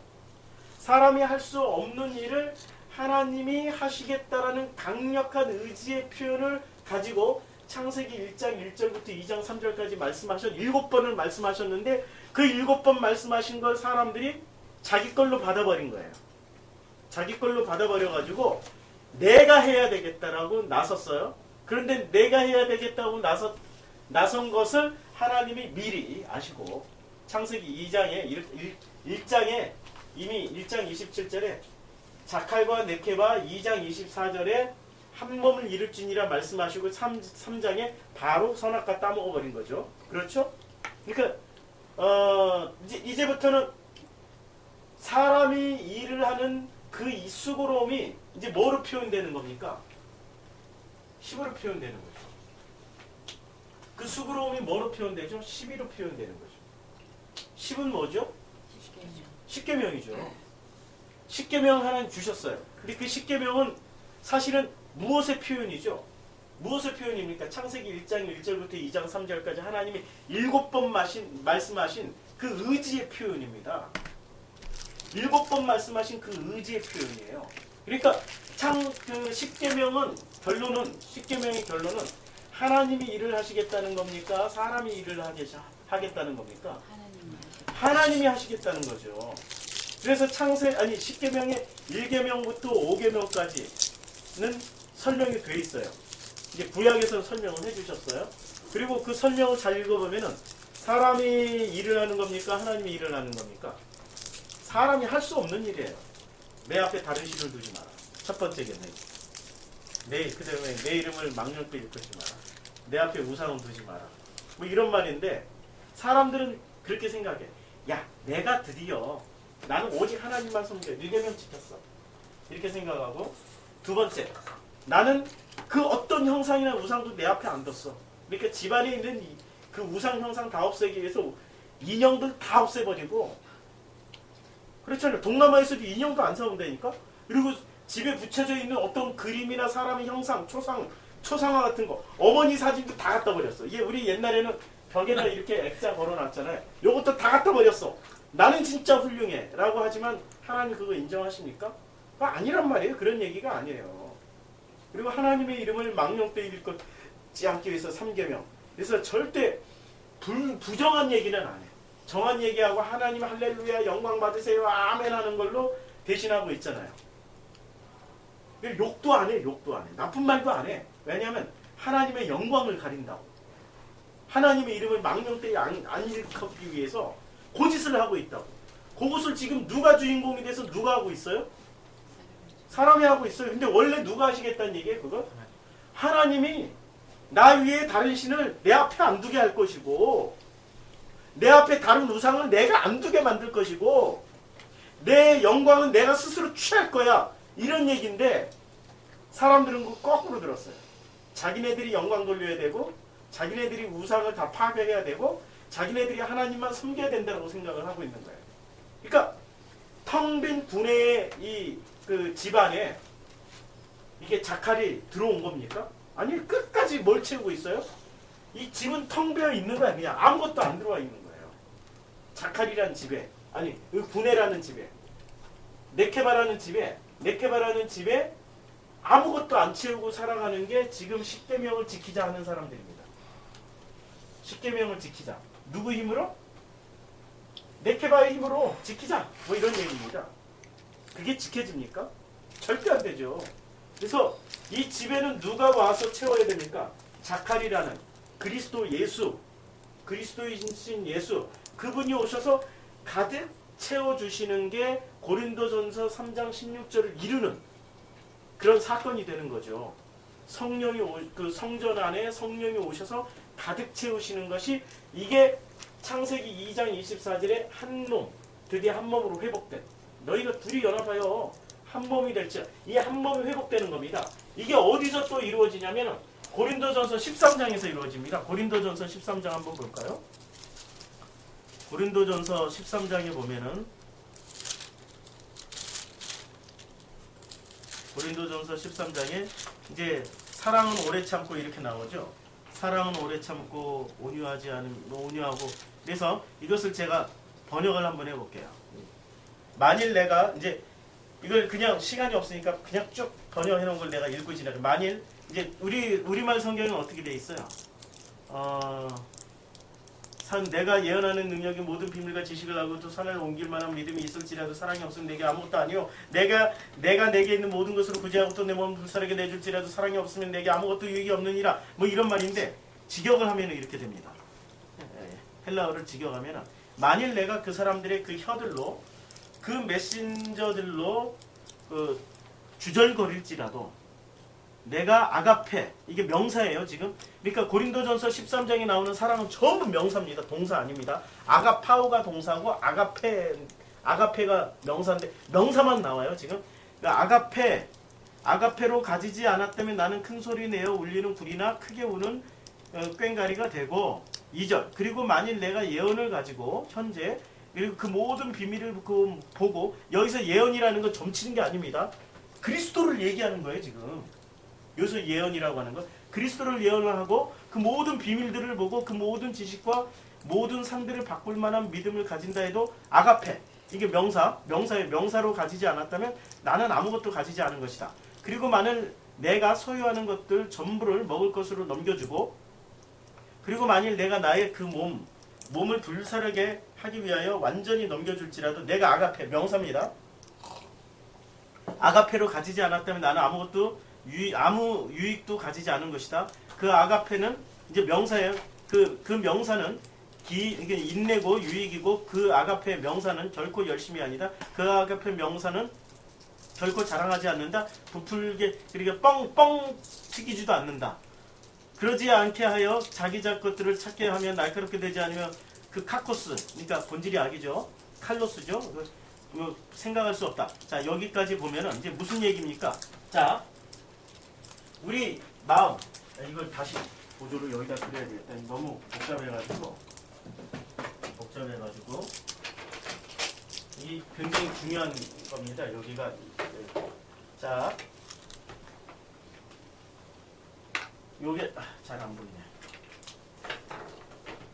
사람이 할 수 없는 일을 하나님이 하시겠다라는 강력한 의지의 표현을 가지고 창세기 1장 1절부터 2장 3절까지 말씀하셨 7번을 말씀하셨는데 그 7번 말씀하신 걸 사람들이 자기 걸로 받아버린 거예요. 자기 걸로 받아버려가지고 내가 해야 되겠다라고 나섰어요. 그런데 내가 해야 되겠다고 나선 것을 하나님이 미리 아시고 창세기 2장에 1장에 이미 1장 27절에 자칼과 네케바 2장 24절에 한 몸을 이룰지니라 말씀하시고 3장에 바로 선악과 따먹어버린 거죠. 그렇죠? 그러니까 이제부터는 사람이 일을 하는 그 이 수고로움이 이제 뭐로 표현되는 겁니까? 힘으로 표현되는 거죠. 그 수고로움이 뭐로 표현되죠? 12로 표현되는 거죠. 10은 뭐죠? 십계명이죠. 십계명 하나님 주셨어요. 근데 그 십계명은 사실은 무엇의 표현이죠? 무엇의 표현입니까? 창세기 1장 1절부터 2장 3절까지 하나님이 7번 말씀하신 그 의지의 표현입니다. 7번 말씀하신 그 의지의 표현이에요. 그러니까 그 십계명의 결론은 하나님이 일을 하시겠다는 겁니까? 사람이 일을 하겠다는 겁니까? 하나님이 하시겠다는 거죠. 그래서 십계명의 1계명부터 5계명까지는 설명이 돼 있어요. 이제 구약에서 설명을 해주셨어요. 그리고 그 설명을 잘 읽어보면은 사람이 일을 하는 겁니까? 하나님이 일을 하는 겁니까? 사람이 할 수 없는 일이에요. 내 앞에 다른 신을 두지 마라. 첫 번째겠네. 그다음에 내 이름을 망령되 일컫지 마라. 내 앞에 우상은 두지 마라. 뭐 이런 말인데 사람들은 그렇게 생각해. 야, 내가 드디어 나는 오직 하나님만 섬겨. 1계명 지켰어. 이렇게 생각하고 두 번째, 나는 그 어떤 형상이나 우상도 내 앞에 안 뒀어. 그러니까 집안에 있는 그 우상 형상 다 없애기 위해서 인형들 다 없애버리고 그렇잖아요. 동남아에서도 인형도 안 사온다니까. 그리고 집에 붙여져 있는 어떤 그림이나 사람의 형상, 초상화 같은 거 어머니 사진도 다 갖다 버렸어. 이게 우리 옛날에는 벽에다 이렇게 액자 걸어놨잖아요. 요것도 다 갖다 버렸어. 나는 진짜 훌륭해 라고 하지만 하나님 그거 인정하십니까? 그거 아니란 말이에요. 그런 얘기가 아니에요. 그리고 하나님의 이름을 망령되이 일컫지 않기 위해서 3계명. 그래서 절대 부정한 얘기는 안 해. 정한 얘기하고 하나님 할렐루야 영광 받으세요 아멘 하는 걸로 대신하고 있잖아요. 욕도 안 해. 욕도 안 해. 나쁜 말도 안 해. 왜냐하면 하나님의 영광을 가린다고. 하나님의 이름을 망령되이 안 일컫기 위해서 고짓을 하고 있다고. 그것을 지금 누가 주인공이 돼서 누가 하고 있어요? 사람이 하고 있어요. 근데 원래 누가 하시겠다는 얘기예요? 그거? 하나님이 나 위에 다른 신을 내 앞에 안 두게 할 것이고 내 앞에 다른 우상을 내가 안 두게 만들 것이고 내 영광은 내가 스스로 취할 거야. 이런 얘기인데 사람들은 그거 거꾸로 들었어요. 자기네들이 영광 돌려야 되고 자기네들이 우상을 다 파괴해야 되고 자기네들이 하나님만 섬겨야 된다고 생각을 하고 있는 거예요. 그러니까 텅 빈 분해의 그 집안에 이게 자칼이 들어온 겁니까? 아니, 끝까지 뭘 채우고 있어요? 이 집은 텅 비어 있는 거야. 그냥 아무것도 안 들어와 있는 거예요. 자칼이라는 집에, 아니 분해라는 집에, 네케바라는 집에 아무것도 안 채우고 살아가는 게 지금 십계명을 지키자 하는 사람들입니다. 십계명을 지키자. 누구 힘으로? 네케바의 힘으로 지키자. 뭐 이런 얘기입니다. 그게 지켜집니까? 절대 안 되죠. 그래서 이 집에는 누가 와서 채워야 됩니까? 자칼이라는 그리스도 예수, 그리스도이신 예수, 그분이 오셔서 가득 채워주시는 게 고린도전서 3장 16절을 이루는 그런 사건이 되는 거죠. 그 성전 안에 성령이 오셔서 가득 채우시는 것이, 이게 창세기 2장 24절에 한 몸, 드디어 한 몸으로 회복된, 너희가 둘이 연합하여 한 몸이 될지, 이 한 몸이 회복되는 겁니다. 이게 어디서 또 이루어지냐면 고린도전서 13장에서 이루어집니다. 고린도전서 13장 한번 볼까요? 고린도전서 13장에 보면은, 고린도전서 13장에 이제 사랑은 오래 참고 이렇게 나오죠. 사랑은 오래 참고 온유하지 않은, 온유하고. 그래서 이것을 제가 번역을 한번 해볼게요. 만일 내가 이제 이걸 그냥 시간이 없으니까 그냥 쭉 번역해 놓은 걸 내가 읽고 지나가. 만일 이제 우리말 성경은 어떻게 돼 있어요? 내가 예언하는 능력이 모든 비밀과 지식을 알고 또 산을 옮길 만한 믿음이 있을지라도 사랑이 없으면 내게 아무것도 아니요. 내가 내게 있는 모든 것으로 구제하고 또 내 몸을 불사르게 내줄지라도 사랑이 없으면 내게 아무것도 유익이 없느니라. 뭐 이런 말인데, 직역을 하면 이렇게 됩니다. 헬라어를 직역하면, 만일 내가 그 사람들의 그 혀들로, 그 메신저들로 주절거릴지라도 내가 아가페, 이게 명사예요 지금. 그러니까 고린도전서 13장에 나오는 사랑은 전부 명사입니다. 동사 아닙니다. 아가파오가 동사고 아가페가 명사인데 명사만 나와요 지금. 그러니까 아가페로 가지지 않았다면 나는 큰 소리 내어 울리는 구리나 크게 우는 꽹가리가 되고. 2절, 그리고 만일 내가 예언을 가지고 현재, 그리고 그 모든 비밀을 보고, 여기서 예언이라는 건 점치는 게 아닙니다. 그리스도를 얘기하는 거예요 지금. 여기서 예언이라고 하는 건 그리스도를 예언을 하고 그 모든 비밀들을 보고 그 모든 지식과 모든 상들을 바꿀 만한 믿음을 가진다 해도 아가페, 이게 명사로 가지지 않았다면 나는 아무것도 가지지 않은 것이다. 그리고 만일 내가 소유하는 것들 전부를 먹을 것으로 넘겨주고, 그리고 만일 내가 나의 그 몸을 불사르게 하기 위하여 완전히 넘겨줄지라도 내가 아가페, 명사입니다. 아가페로 가지지 않았다면 나는 아무 유익도 가지지 않은 것이다. 그 아가페는 이제 명사예요. 그 명사는 이게 인내고 유익이고, 그 아가페 명사는 결코 열심이 아니다. 그 아가페 명사는 결코 자랑하지 않는다. 부풀게, 그러니까 뻥 튀기지도 않는다. 그러지 않게 하여 자기 것들을 찾게 하면 날카롭게 되지 않으면 그 카코스, 그러니까 본질이 악이죠. 칼로스죠. 생각할 수 없다. 자, 여기까지 보면은 이제 무슨 얘기입니까? 자, 우리 마음, 이걸 다시 보조를 여기다 그려야 되겠다. 너무 복잡해가지고 이 굉장히 중요한 겁니다. 여기가. 자, 요게 잘 안 보이네.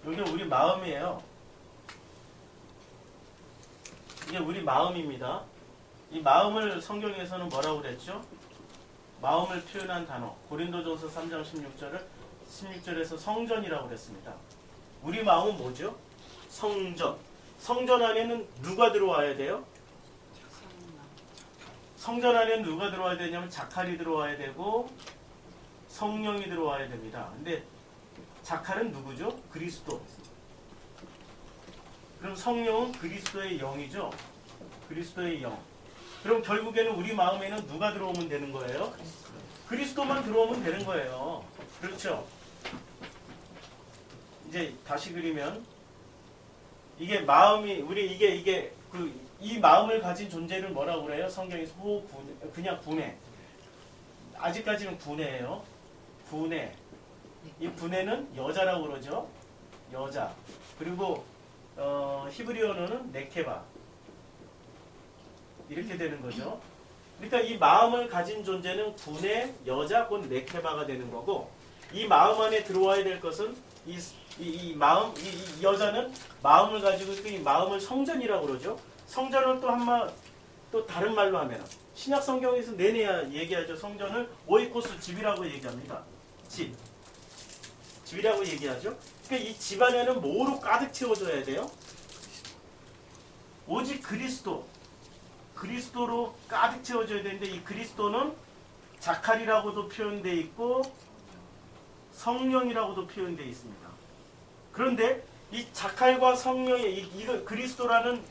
요게 우리 마음이에요. 이게 우리 마음입니다. 이 마음을 성경에서는 뭐라고 그랬죠? 마음을 표현한 단어, 고린도전서 3장 16절에서 성전이라고 그랬습니다. 우리 마음은 뭐죠? 성전. 성전 안에는 누가 들어와야 돼요? 성전 안에는 누가 들어와야 되냐면 자칼이 들어와야 되고 성령이 들어와야 됩니다. 근데 자칼은 누구죠? 그리스도. 그럼 성령은 그리스도의 영이죠. 그리스도의 영. 그럼 결국에는 우리 마음에는 누가 들어오면 되는 거예요? 그리스도만 들어오면 되는 거예요. 그렇죠? 이제 다시 그리면 이게 마음이 이 마음을 가진 존재를 뭐라고 그래요? 성경에서 그냥 분해. 아직까지는 분해예요. 분해. 이 분해는 여자라고 그러죠. 여자. 그리고 히브리어로는 네케바. 이렇게 되는 거죠. 그러니까 이 마음을 가진 존재는 군의 여자 곧 네케바가 되는 거고, 이 마음 안에 들어와야 될 것은 이 마음, 이 여자는 마음을 가지고 있고, 이 마음을 성전이라고 그러죠. 성전을 또 다른 말로 하면 신약 성경에서 내내 얘기하죠. 성전을 오이코스, 집이라고 얘기합니다. 집이라고 얘기하죠. 그러니까 이 집 안에는 뭐로 가득 채워줘야 돼요? 오직 그리스도로 가득 채워져야 되는데, 이 그리스도는 자칼이라고도 표현되어 있고 성령이라고도 표현되어 있습니다. 그런데 이 자칼과 성령의 이거 그리스도라는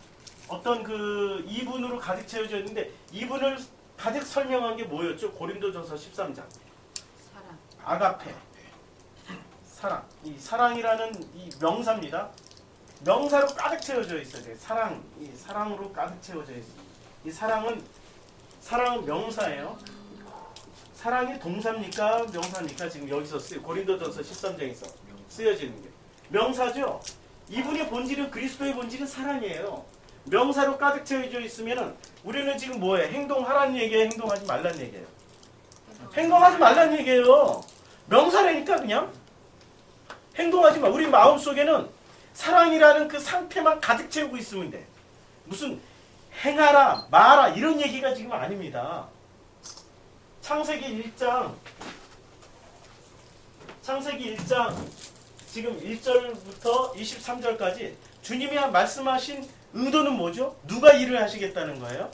어떤 그 이분으로 가득 채워져 있는데, 이분을 가득 설명한 게 뭐였죠? 고린도전서 13장. 사랑. 아가페. 사랑. 이 사랑이라는 이 명사입니다. 명사로 가득 채워져 있어야 돼요. 사랑. 이 사랑으로 가득 채워져 있어요. 이 사랑은 명사예요. 사랑이 동사입니까? 명사입니까? 지금 여기서 고린도전서 13장에서 쓰여지는 게. 명사죠? 이분의 본질은, 그리스도의 본질은 사랑이에요. 명사로 가득 채워져 있으면은 우리는 지금 뭐예요? 행동하라는 얘기예요? 행동하지 말라는 얘기예요? 행동하지 말라는 얘기예요. 명사라니까 그냥. 행동하지 마. 우리 마음속에는 사랑이라는 그 상태만 가득 채우고 있으면 돼. 무슨 행하라, 마라 이런 얘기가 지금 아닙니다. 창세기 1장 지금 1절부터 23절까지 주님이 말씀하신 의도는 뭐죠? 누가 일을 하시겠다는 거예요?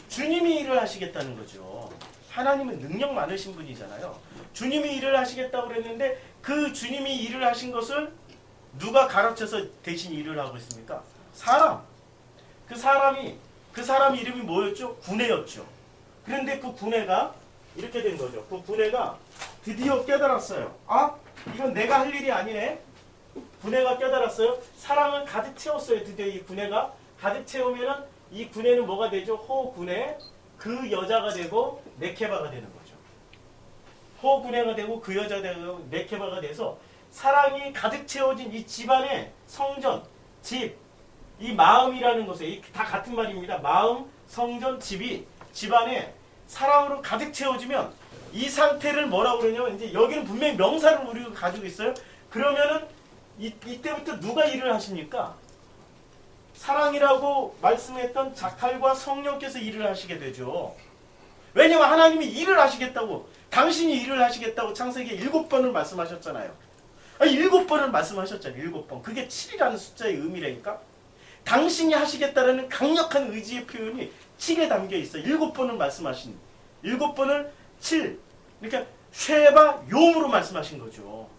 주님이 일을 하시겠다는 거죠. 하나님은 능력 많으신 분이잖아요. 주님이 일을 하시겠다고 그랬는데, 그 주님이 일을 하신 것을 누가 가르쳐서 대신 일을 하고 있습니까? 사람. 그 사람 이름이 뭐였죠? 구네였죠. 그런데 그 구네가 이렇게 된 거죠. 그 구네가 드디어 깨달았어요. 아, 이건 내가 할 일이 아니네. 구네가 깨달았어요. 사랑을 가득 채웠어요. 드디어 이 구네가 가득 채우면은 이 구네는 뭐가 되죠? 호구네, 그 여자가 되고 네케바가 되는 거죠. 호구네가 되고 그 여자가 되고 네케바가 돼서 사랑이 가득 채워진 이 집안의 성전, 집, 이 마음이라는 것에 다 같은 말입니다. 마음, 성전, 집이 집안에 사랑으로 가득 채워지면 이 상태를 뭐라고 그러냐면, 이제 여기는 분명히 명사를 우리가 가지고 있어요. 그러면은 이때부터 누가 일을 하십니까? 사랑이라고 말씀했던 자칼과 성령께서 일을 하시게 되죠. 왜냐하면 하나님이 일을 하시겠다고, 당신이 일을 하시겠다고 창세기 7번을 말씀하셨잖아요. 7번을 말씀하셨잖아요. 7번. 그게 7이라는 숫자의 의미라니까. 당신이 하시겠다라는 강력한 의지의 표현이 7에 담겨 있어요. 7번을 말씀하신, 7번을 7, 그러니까 쉐바 용으로 말씀하신 거죠.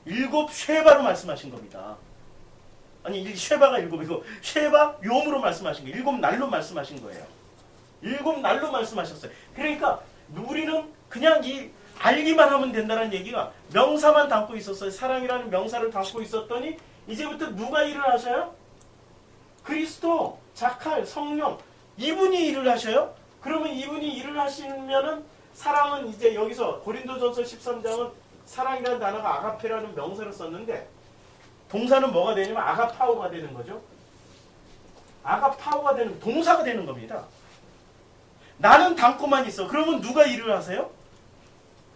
7 쉐바로 말씀하신 겁니다. 아니, 쉐바가 7이고 쉐바 용으로 말씀하신 거예요. 7 날로 말씀하신 거예요. 7 날로 말씀하셨어요. 그러니까 우리는 그냥 이 알기만 하면 된다는 얘기가 명사만 담고 있었어요. 사랑이라는 명사를 담고 있었더니 이제부터 누가 일을 하셔요? 그리스도, 자칼, 성령, 이분이 일을 하셔요? 그러면 이분이 일을 하시면은 사랑은 이제 여기서 고린도전서 13장은 사랑이라는 단어가 아가페라는 명사를 썼는데, 동사는 뭐가 되냐면 아가파오가 되는 거죠. 아가파오가 되는, 동사가 되는 겁니다. 나는 담고만 있어. 그러면 누가 일을 하세요?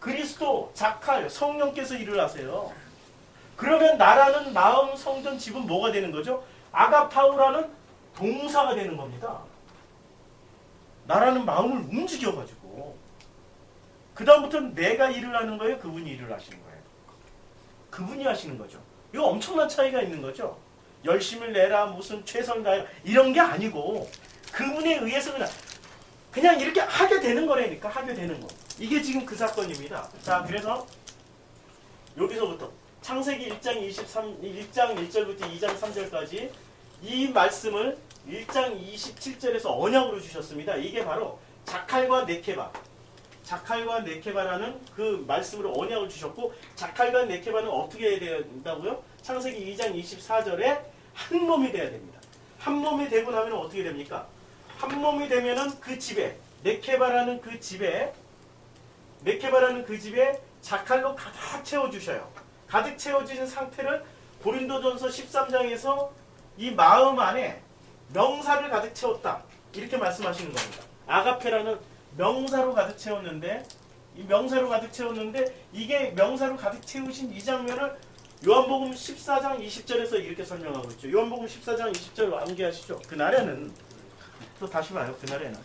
그리스도, 자칼, 성령께서 일을 하세요. 그러면 나라는 마음, 성전, 집은 뭐가 되는 거죠? 아가파오라는 동사가 되는 겁니다. 나라는 마음을 움직여가지고. 그 다음부터는 내가 일을 하는 거예요? 그분이 일을 하시는 거예요? 그분이 하시는 거죠. 이거 엄청난 차이가 있는 거죠. 열심을 내라, 무슨 최선을 다해라, 이런 게 아니고 그분에 의해서 그냥 이렇게 하게 되는 거라니까. 하게 되는 거. 이게 지금 그 사건입니다. 자, 그래서 여기서부터 창세기 1장 1절부터 2장 3절까지 이 말씀을 1장 27절에서 언약으로 주셨습니다. 이게 바로 자칼과 네케바. 자칼과 네케바라는 그 말씀으로 언약을 주셨고, 자칼과 네케바는 어떻게 해야 된다고요? 창세기 2장 24절에 한 몸이 돼야 됩니다. 한 몸이 되고 나면 어떻게 됩니까? 한 몸이 되면은 그 집에, 네케바라는 그 집에 자칼로 가득 채워주셔요. 가득 채워지는 상태를 고린도전서 13장에서 이 마음 안에 명사를 가득 채웠다, 이렇게 말씀하시는 겁니다. 아가페라는 명사로 가득 채웠는데 이 명사로 가득 채웠는데 이게 명사로 가득 채우신 이 장면을 요한복음 14장 20절에서 이렇게 설명하고 있죠. 요한복음 14장 20절 암기하시죠. 그날에는 또 다시 봐요. 그날에는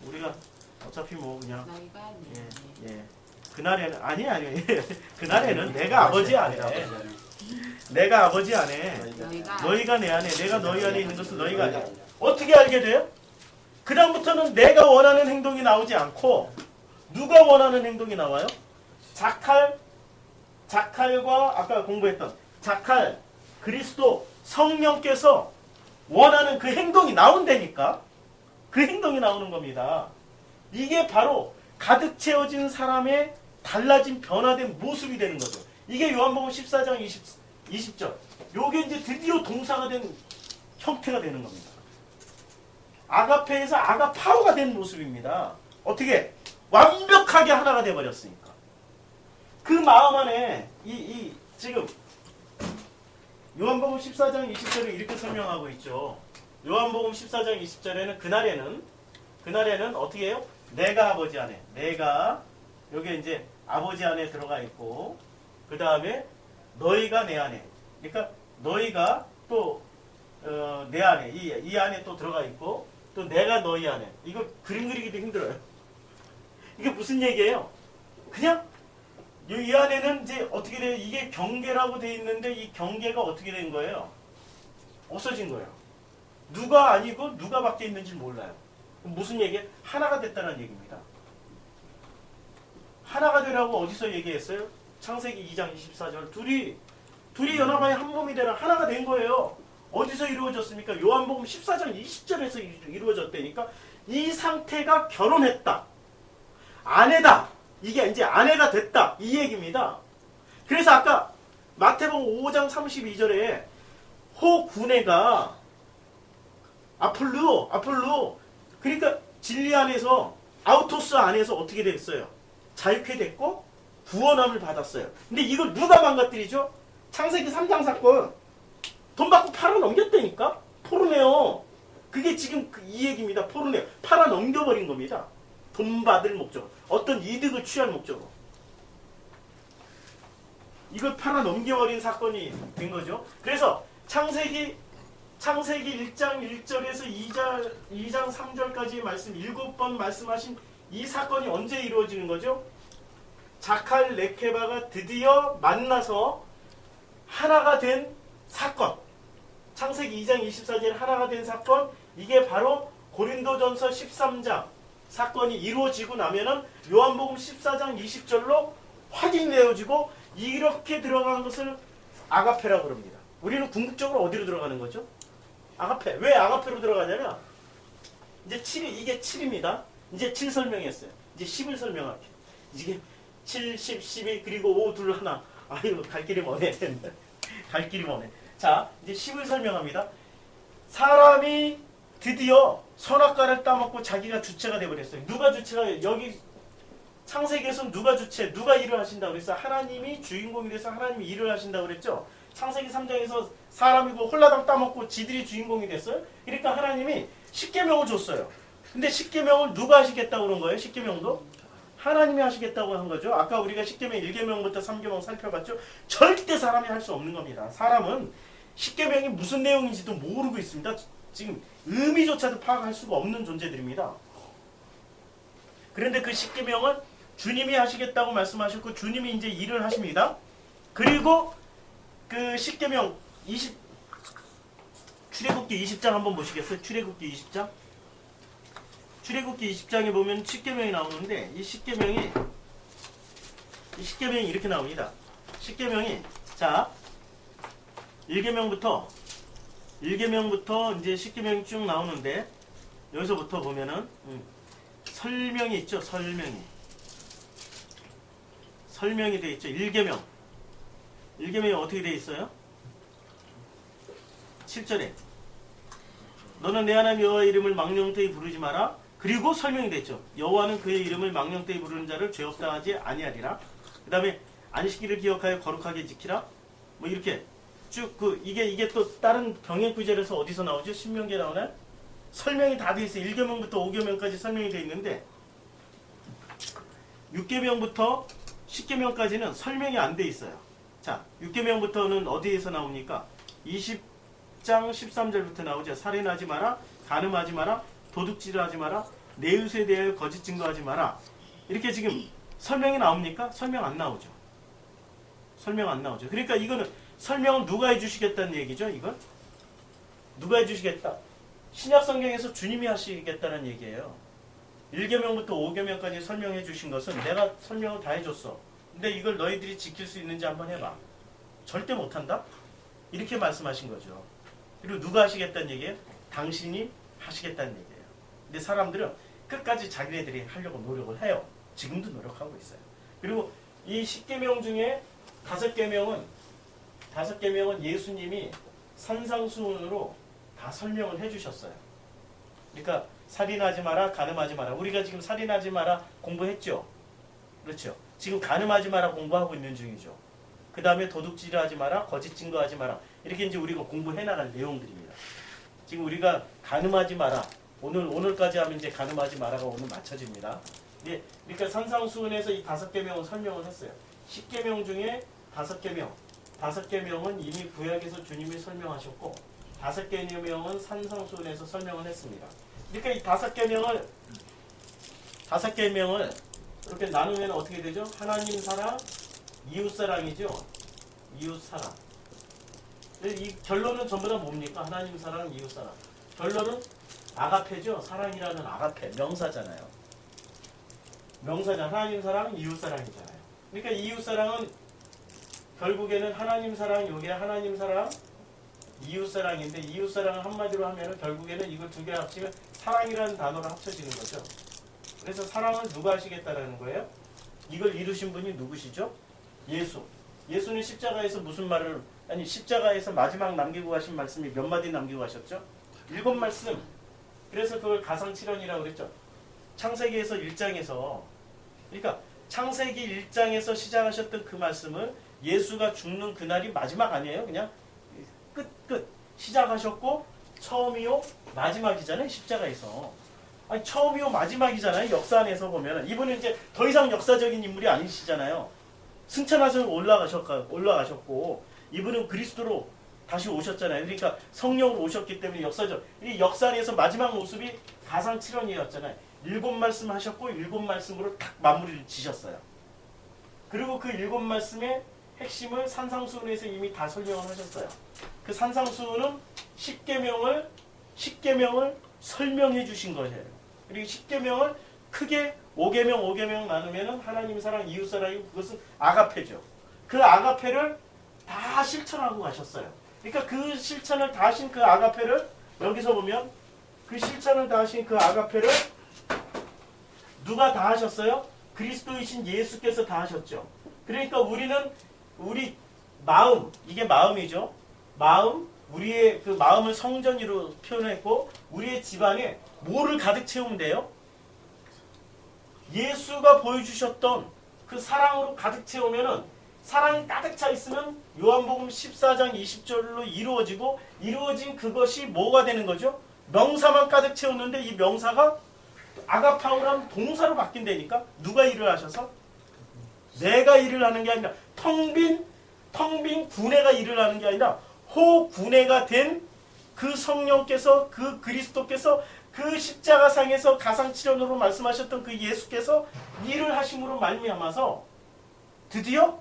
우리가 어차피 뭐 그냥 그날에는 아니 그날에는 내가 아버지 안에 내가 아버지 안에 너희가 내 안에 내가 너희 안에 있는 것을 너희가 알게. 어떻게 알게 돼요? 그 다음부터는 내가 원하는 행동이 나오지 않고 누가 원하는 행동이 나와요? 자칼과 아까 공부했던 자칼, 그리스도, 성령께서 원하는 그 행동이 나온다니까. 그 행동이 나오는 겁니다. 이게 바로 가득 채워진 사람의 달라진 변화된 모습이 되는 거죠. 이게 요한복음 14장 20절. 요게 이제 드디어 동사가 된 형태가 되는 겁니다. 아가페에서 아가파오가 된 모습입니다. 어떻게? 완벽하게 하나가 돼버렸으니까. 그 마음 안에 지금 요한복음 14장 20절을 이렇게 설명하고 있죠. 요한복음 14장 20절에는 그날에는 어떻게 해요? 내가 아버지 안에, 내가 여기 이제 아버지 안에 들어가 있고 그 다음에 너희가 내 안에. 그러니까 너희가 또 내 안에 이 안에 또 들어가 있고 또 내가 너희 안에. 이거 그림 그리기도 힘들어요. 이게 무슨 얘기예요? 그냥 이 안에는 이제 어떻게 돼요? 이게 경계라고 돼 있는데 이 경계가 어떻게 된 거예요? 없어진 거예요. 누가 아니고 누가 밖에 있는지 몰라요. 무슨 얘기예요? 하나가 됐다는 얘기입니다. 하나가 되라고 어디서 얘기했어요? 창세기 2장 24절. 둘이 연합하여 한 몸이 되라. 하나가 된 거예요. 어디서 이루어졌습니까? 요한복음 14장 20절에서 이루어졌다니까. 이 상태가 결혼했다. 아내다. 이게 이제 아내가 됐다. 이 얘기입니다. 그래서 아까 마태복음 5장 32절에 호구네가 아폴로 그러니까 진리 안에서 아우토스 안에서 어떻게 됐어요? 자유케 됐고 구원함을 받았어요. 근데 이걸 누가 망가뜨리죠? 창세기 3장 사건. 돈 받고 팔아 넘겼다니까? 포르네오. 그게 지금 이 얘기입니다. 포르네오. 팔아 넘겨버린 겁니다. 돈 받을 목적으로. 어떤 이득을 취할 목적으로. 이걸 팔아 넘겨버린 사건이 된 거죠. 그래서 창세기 1장 1절에서 2장 3절까지의 말씀 7번 말씀하신 이 사건이 언제 이루어지는 거죠? 자칼 레케바가 드디어 만나서 하나가 된 사건. 창세기 2장 24절에 하나가 된 사건. 이게 바로 고린도전서 13장 사건이 이루어지고 나면은 요한복음 14장 20절로 확인되어지고 이렇게 들어간 것을 아가페라고 그럽니다. 우리는 궁극적으로 어디로 들어가는 거죠? 아가페. 왜 아가페로 들어가냐면 이제 7이 이게 7입니다. 이제 7 설명했어요. 이제 10을 설명할게요. 이게 7, 10, 12 그리고 5, 2, 1. 아유 갈 길이 머네. 갈 길이 머네. 자 이제 10을 설명합니다. 사람이 드디어 선악과를 따먹고 자기가 주체가 되어버렸어요. 누가 주체가 여기 창세기에서는 누가 주체, 누가 일을 하신다고 그랬어요? 하나님이 주인공이 돼서 하나님이 일을 하신다고 그랬죠? 창세기 3장에서 사람이고 홀라당 따먹고 지들이 주인공이 됐어요? 그러니까 하나님이 십계명을 줬어요. 근데 십계명을 누가 하시겠다고 그런 거예요? 십계명도? 하나님이 하시겠다고 한 거죠. 아까 우리가 십계명 1계명부터 3계명 살펴봤죠? 절대 사람이 할 수 없는 겁니다. 사람은 십계명이 무슨 내용인지도 모르고 있습니다. 지금 의미조차도 파악할 수가 없는 존재들입니다. 그런데 그 십계명을 주님이 하시겠다고 말씀하셨고 주님이 이제 일을 하십니다. 그리고 그 십계명 출애굽기 20장 한번 보시겠어요? 출애굽기 20장. 출애굽기 20장에 보면 십계명이 나오는데 이 십계명이 이렇게 나옵니다. 십계명이 자 1계명부터 이제 십계명이 쭉 나오는데 여기서부터 보면은 설명이 있죠. 설명이 되어 있죠. 1계명이 어떻게 되어 있어요? 7절에 너는 내 하나님 여호와의 이름을 망령되이 부르지 마라. 그리고 설명이 되어 있죠. 여호와는 그의 이름을 망령되이 부르는 자를 죄 없다 하지 아니하리라. 그 다음에 안식일을 기억하여 거룩하게 지키라. 뭐 이렇게 쭉 이게 또 다른 병행 구절에서 어디서 나오죠? 신명기에 나오나요? 설명이 다 돼 있어요. 1계명부터 5계명까지 설명이 돼 있는데 6계명부터 10계명까지는 설명이 안 돼 있어요. 자, 6계명부터는 어디에서 나옵니까? 20장 13절부터 나오죠. 살인하지 마라, 간음하지 마라, 도둑질하지 마라, 내 이웃에 대하여 거짓 증거하지 마라. 이렇게 지금 설명이 나옵니까? 설명 안 나오죠. 설명 안 나오죠. 그러니까 이거는 설명은 누가 해주시겠다는 얘기죠. 이건 누가 해주시겠다. 신약 성경에서 주님이 하시겠다는 얘기예요. 1계명부터 5계명까지 설명해 주신 것은 내가 설명을 다 해줬어. 근데 이걸 너희들이 지킬 수 있는지 한번 해봐. 절대 못한다? 이렇게 말씀하신 거죠. 그리고 누가 하시겠다는 얘기예요? 당신이 하시겠다는 얘기예요. 근데 사람들은 끝까지 자기네들이 하려고 노력을 해요. 지금도 노력하고 있어요. 그리고 이 10계명 중에 5계명은 예수님이 산상수훈으로 다 설명을 해주셨어요. 그러니까 살인하지 마라, 간음하지 마라. 우리가 지금 살인하지 마라 공부했죠. 그렇죠. 지금 간음하지 마라 공부하고 있는 중이죠. 그 다음에 도둑질하지 마라, 거짓 증거하지 마라. 이렇게 이제 우리가 공부해 나갈 내용들입니다. 지금 우리가 간음하지 마라. 오늘까지 하면 이제 간음하지 마라가 오늘 맞춰집니다. 예, 그러니까 산상수훈에서 이 5계명을 설명을 했어요. 10계명 중에 5계명은 이미 구약에서 주님이 설명하셨고 5계명은 산상수훈에서 설명을 했습니다. 그러니까 이 5계명을 이렇게 나누면 어떻게 되죠? 하나님 사랑, 이웃 사랑이죠. 이웃 사랑. 이 결론은 전부 다 뭡니까? 하나님 사랑, 이웃 사랑. 결론은 아가페죠. 사랑이라는 아가페 명사잖아요. 명사잖아. 하나님 사랑, 이웃 사랑이잖아요. 그러니까 이웃 사랑은 결국에는 하나님 사랑, 요게 하나님 사랑, 이웃 사랑인데 이웃 사랑을 한마디로 하면은 결국에는 이걸 두 개 합치면 사랑이라는 단어로 합쳐지는 거죠. 그래서 사랑을 누가 하시겠다라는 거예요? 이걸 이루신 분이 누구시죠? 예수. 예수는 십자가에서 무슨 말을 십자가에서 마지막 남기고 가신 말씀이 몇 마디 남기고 가셨죠? 7말씀. 그래서 그걸 가상칠언이라고 그랬죠. 창세기에서 1장에서 그러니까 창세기 1장에서 시작하셨던 그 말씀을 예수가 죽는 그날이 마지막 아니에요? 그냥 끝 시작하셨고 처음이요 마지막이잖아요. 십자가에서. 아니 처음이요 마지막이잖아요. 역사 안에서 보면 이분은 이제 더 이상 역사적인 인물이 아니시잖아요. 승천하셔서 올라가셨고 이분은 그리스도로 다시 오셨잖아요. 그러니까 성령으로 오셨기 때문에 역사적 이 역사 안에서 마지막 모습이 가상칠언이었잖아요. 7말씀 하셨고 7말씀으로 딱 마무리를 지셨어요. 그리고 그 7말씀의 핵심을 산상수훈에서 이미 다 설명을 하셨어요. 그 산상수훈은 10계명을 설명해 주신 거예요. 그리고 10계명을 크게 5계명 나누면 하나님 사랑, 이웃 사랑이고 그것은 아가페죠. 그 아가페를 다 실천하고 가셨어요. 그러니까 그 실천을 다 하신 그 아가페를 여기서 보면 그 실천을 다 하신 그 아가페를 누가 다 하셨어요? 그리스도이신 예수께서 다 하셨죠. 그러니까 우리는 우리 마음, 이게 마음이죠. 마음, 우리의 그 마음을 성전으로 표현했고 우리의 집안에 뭐를 가득 채우면 돼요? 예수가 보여주셨던 그 사랑으로 가득 채우면은 사랑이 가득 차 있으면 요한복음 14장 20절로 이루어진 그것이 뭐가 되는 거죠? 명사만 가득 채웠는데 이 명사가 아가파우라는 동사로 바뀐다니까? 누가 일을 하셔서? 내가 일을 하는 게 아니라 텅 빈 구내가 일을 하는 게 아니라 호구내가 된 그 성령께서 그 그리스도께서 그 십자가상에서 가상칠언으로 말씀하셨던 그 예수께서 일을 하심으로 말미암아서 드디어